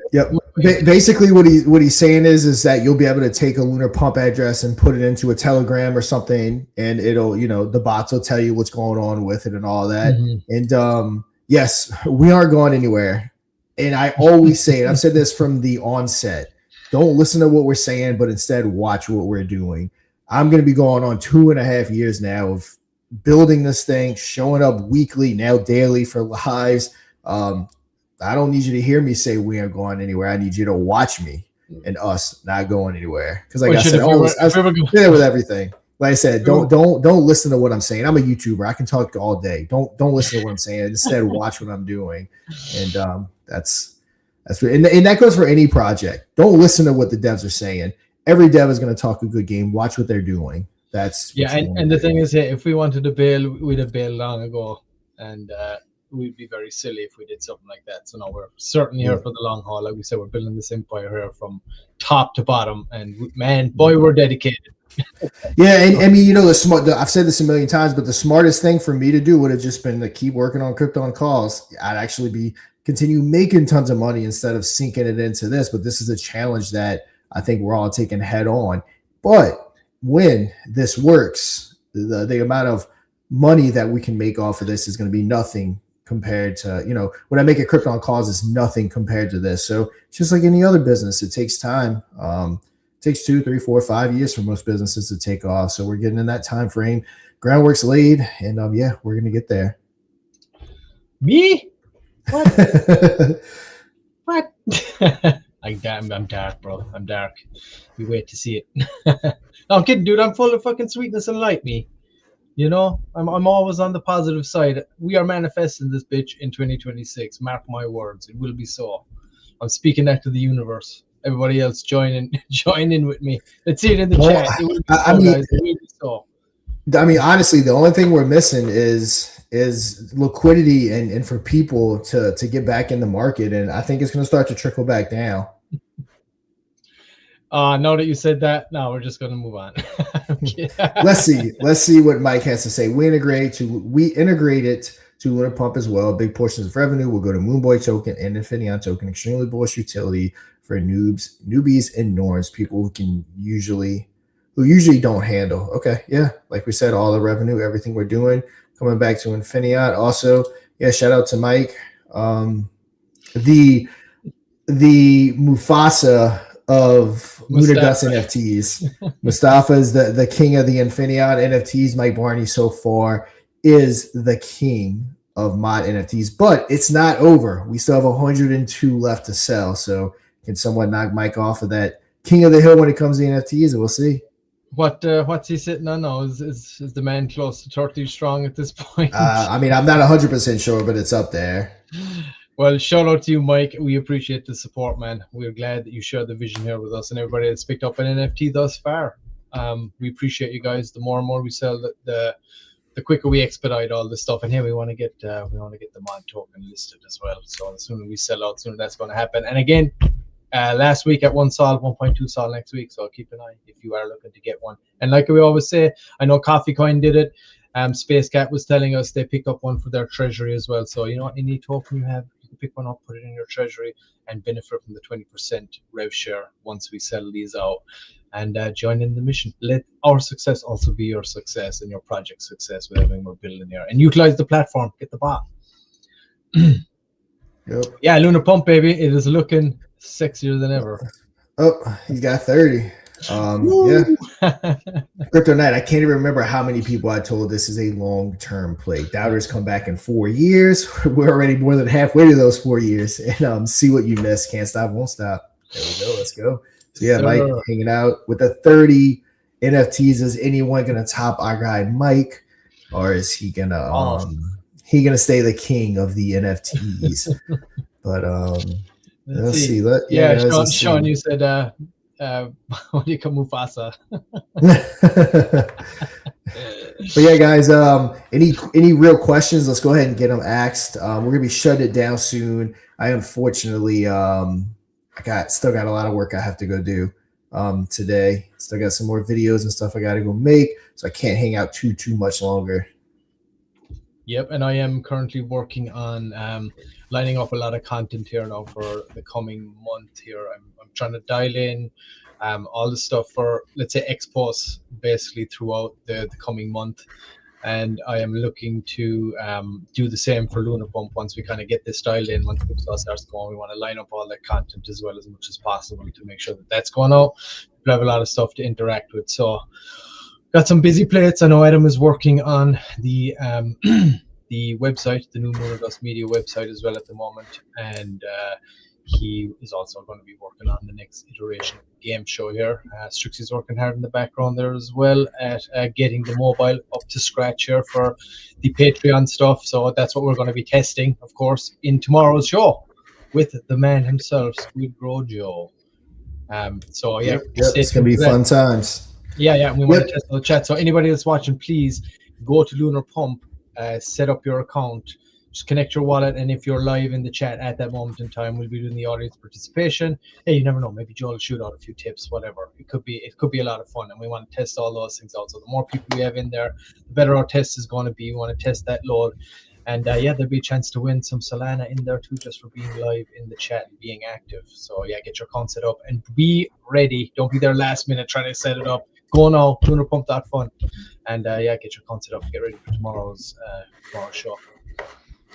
Basically, what he's saying is that you'll be able to take a Lunar Pump address and put it into a Telegram or something, and it'll, the bots will tell you what's going on with it and all that. Mm-hmm. And yes, we aren't going anywhere. And I always say it. I've said this from the onset. Don't listen to what we're saying, but instead watch what we're doing. I'm going to be going on 2.5 years now of building this thing, showing up weekly, now daily for lives. I don't need you to hear me say we aren't going anywhere. I need you to watch me and us not going anywhere. Because like I said, I was there with everything. Like I said, don't listen to what I'm saying. I'm a YouTuber. I can talk all day. Don't listen to what I'm saying. Instead, watch what I'm doing. And that's and that goes for any project. Don't listen to what the devs are saying. Every dev is going to talk a good game. Watch what they're doing. That's and the thing is, if we wanted to bail, we'd have bailed long ago, and we'd be very silly if we did something like that. So no, we're certainly here for the long haul. Like we said, we're building this empire here from top to bottom, and we're dedicated. Yeah, and I mean, I've said this a million times, but the smartest thing for me to do would have just been to keep working on crypto on calls. I'd actually continue making tons of money instead of sinking it into this. But this is a challenge that I think we're all taking head on. But when this works, the amount of money that we can make off of this is going to be nothing compared to, what I make at Crypto on Calls is nothing compared to this. So just like any other business, it takes time. It takes 2, 3, 4, 5 years for most businesses to take off. So we're getting in that time frame. Groundwork's laid, and we're going to get there. Me? What? What? I'm dark, bro. I'm dark. You wait to see it. No, I'm kidding, dude. I'm full of fucking sweetness and light, me. I'm always on the positive side. We are manifesting this bitch in 2026. Mark my words. It will be so. I'm speaking that to the universe. Everybody else join in with me. Let's see it in the chat. It will be so, guys. It will be so. I mean, honestly, the only thing we're missing is liquidity and for people to get back in the market. And I think it's going to start to trickle back down. Now that you said that, no, we're just going to move on. Let's see what Mike has to say. We integrate it to Lunar Pump as well. Big portions of revenue will go to Moonboy token and Infinion token. Extremely bullish utility for newbies and norms, people who usually don't handle. Okay, yeah, like we said, all the revenue, everything we're doing, coming back to Infinion. Also, shout out to Mike. The Mufasa of Lunar Dust NFTs. Mustafa is the king of the Infinion NFTs. Mike Barney so far is the king of mod NFTs, but it's not over. We still have 102 left to sell. So can someone knock Mike off of that king of the hill when it comes to NFTs? And we'll see. What's he sitting on now? Is the man close to 30 strong at this point? I mean, I'm not 100% sure, but it's up there. Well, shout out to you, Mike. We appreciate the support, man. We're glad that you share the vision here with us and everybody that's picked up an NFT thus far. We appreciate you guys. The more and more we sell, the quicker we expedite all this stuff. And here we want to get the mod token listed as well. So the sooner we sell out, sooner that's going to happen. And again, last week at 1 sol, 1.2 sol next week. So keep an eye if you are looking to get one. And like we always say, I know Coffee Coin did it. Space Cat was telling us they picked up one for their treasury as well. So you know what, any token you have, you can pick one up, put it in your treasury, and benefit from the 20% rev share once we sell these out. And join in the mission. Let our success also be your success and your project success with everything we're building here. And utilize the platform. Get the bot. Yep. Yeah, Lunar Pump, baby. It is looking sexier than ever. Oh, he's got 30. Yeah. Crypto Night, I can't even remember how many people I told this is a long-term play. Doubters come back in 4 years. We're already more than halfway to those 4 years. And see what you missed. Can't stop, won't stop. There we go. Let's go. So yeah, Mike hanging out with the 30 NFTs. Is anyone gonna top our guy Mike, or is he gonna stay the king of the NFTs? But let's see. Sean, you said what do you call Mufasa? But yeah, guys, any real questions? Let's go ahead and get them asked. We're gonna be shutting it down soon. I unfortunately still got a lot of work I have to go do today. Still got some more videos and stuff I got to go make, so I can't hang out too much longer. Yep, and I am currently working on lining up a lot of content here now for the coming month here. I'm trying to dial in all the stuff for, let's say, expos basically throughout the coming month. And I am looking to do the same for Lunar Pump once we kind of get this dialed in. Once Ripsaw starts going, we want to line up all that content as well as much as possible to make sure that that's going out. We have a lot of stuff to interact with. So got some busy plates. I know Adam is working on the the website, the new Moon Dust Media website as well at the moment. And he is also going to be working on the next iteration of the game show here. Strixie's working hard in the background there as well at getting the mobile up to scratch here for the Patreon stuff. So that's what we're going to be testing, of course, in tomorrow's show with the man himself, Squid Grow Joe. So yeah, it's going to be fun times. Yeah, and we want to test the chat. So anybody that's watching, please go to Lunar Pump, set up your account. Just connect your wallet, and if you're live in the chat at that moment in time, we'll be doing the audience participation. Hey, you never know. Maybe Joe will shoot out a few tips, whatever. It could be a lot of fun, and we want to test all those things out. So the more people we have in there, the better our test is going to be. We want to test that load, and there'll be a chance to win some Solana in there too, just for being live in the chat and being active. So yeah, get your account set up and be ready. Don't be there last minute trying to set it up. Go now, lunarpump.fun, and get your account set up. Get ready for tomorrow's show.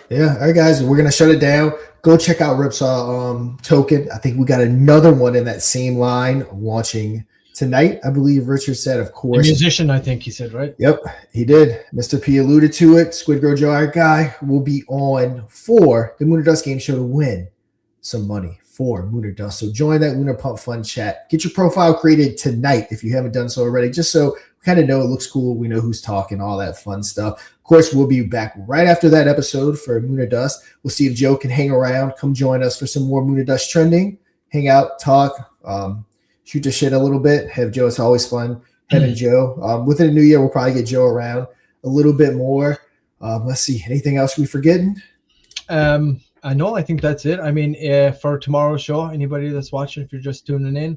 Yeah, all right, guys, we're gonna shut it down. Go check out Ripsaw token. I think we got another one in that same line launching tonight. I believe Richard said, of course. A musician, I think he said, right? Yep, he did. Mr. P alluded to it. Squid Grow Joe, our guy, will be on for the Moon Dust Game Show to win some money for Moon Dust. So join that Lunar Pump Fun chat. Get your profile created tonight if you haven't done so already, just so we kind of know it looks cool. We know who's talking, all that fun stuff. Of course, we'll be back right after that episode for Moon Dust. We'll see if Joe can hang around, come join us for some more Moon Dust trending, hang out, talk, shoot the shit a little bit. Have Joe. It's always fun having Joe. Within the new year, we'll probably get Joe around a little bit more. Let's see. Anything else we forgetting? I think that's it. I mean, for tomorrow's show, anybody that's watching, if you're just tuning in,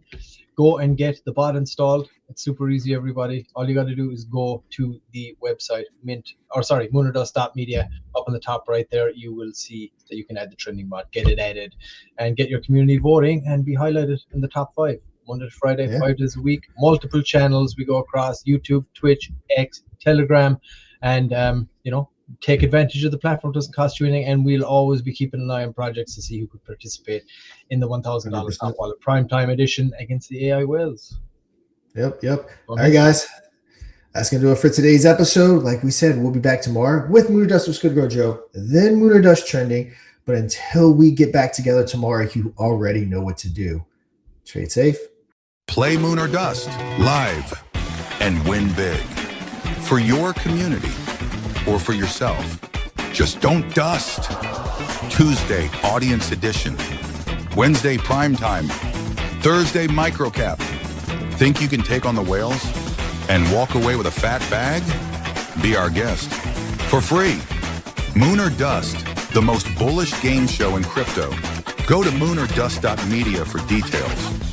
go and get the bot installed. It's super easy, everybody. All you got to do is go to the website, moonerdust.media. Up on the top right there, you will see that you can add the trending bot, get it added, and get your community voting and be highlighted in the top 5. Monday to Friday, 5 days a week. Multiple channels we go across: YouTube, Twitch, X, Telegram, and take advantage of the platform. It doesn't cost you anything, and we'll always be keeping an eye on projects to see who could participate in the $1,000 Top Wallet Primetime Edition against the AI whales. Yep. All right, guys. That's going to do it for today's episode. Like we said, we'll be back tomorrow with Moon Dust with Squid Grow Joe, then Moon Dust trending. But until we get back together tomorrow, you already know what to do. Trade safe. Play Moon or Dust live and win big for your community or for yourself. Just don't dust. Tuesday, audience edition. Wednesday, prime time. Thursday, microcap. Think you can take on the whales and walk away with a fat bag? Be our guest for free. Moon or Dust, the most bullish game show in crypto. Go to moonordust.media for details.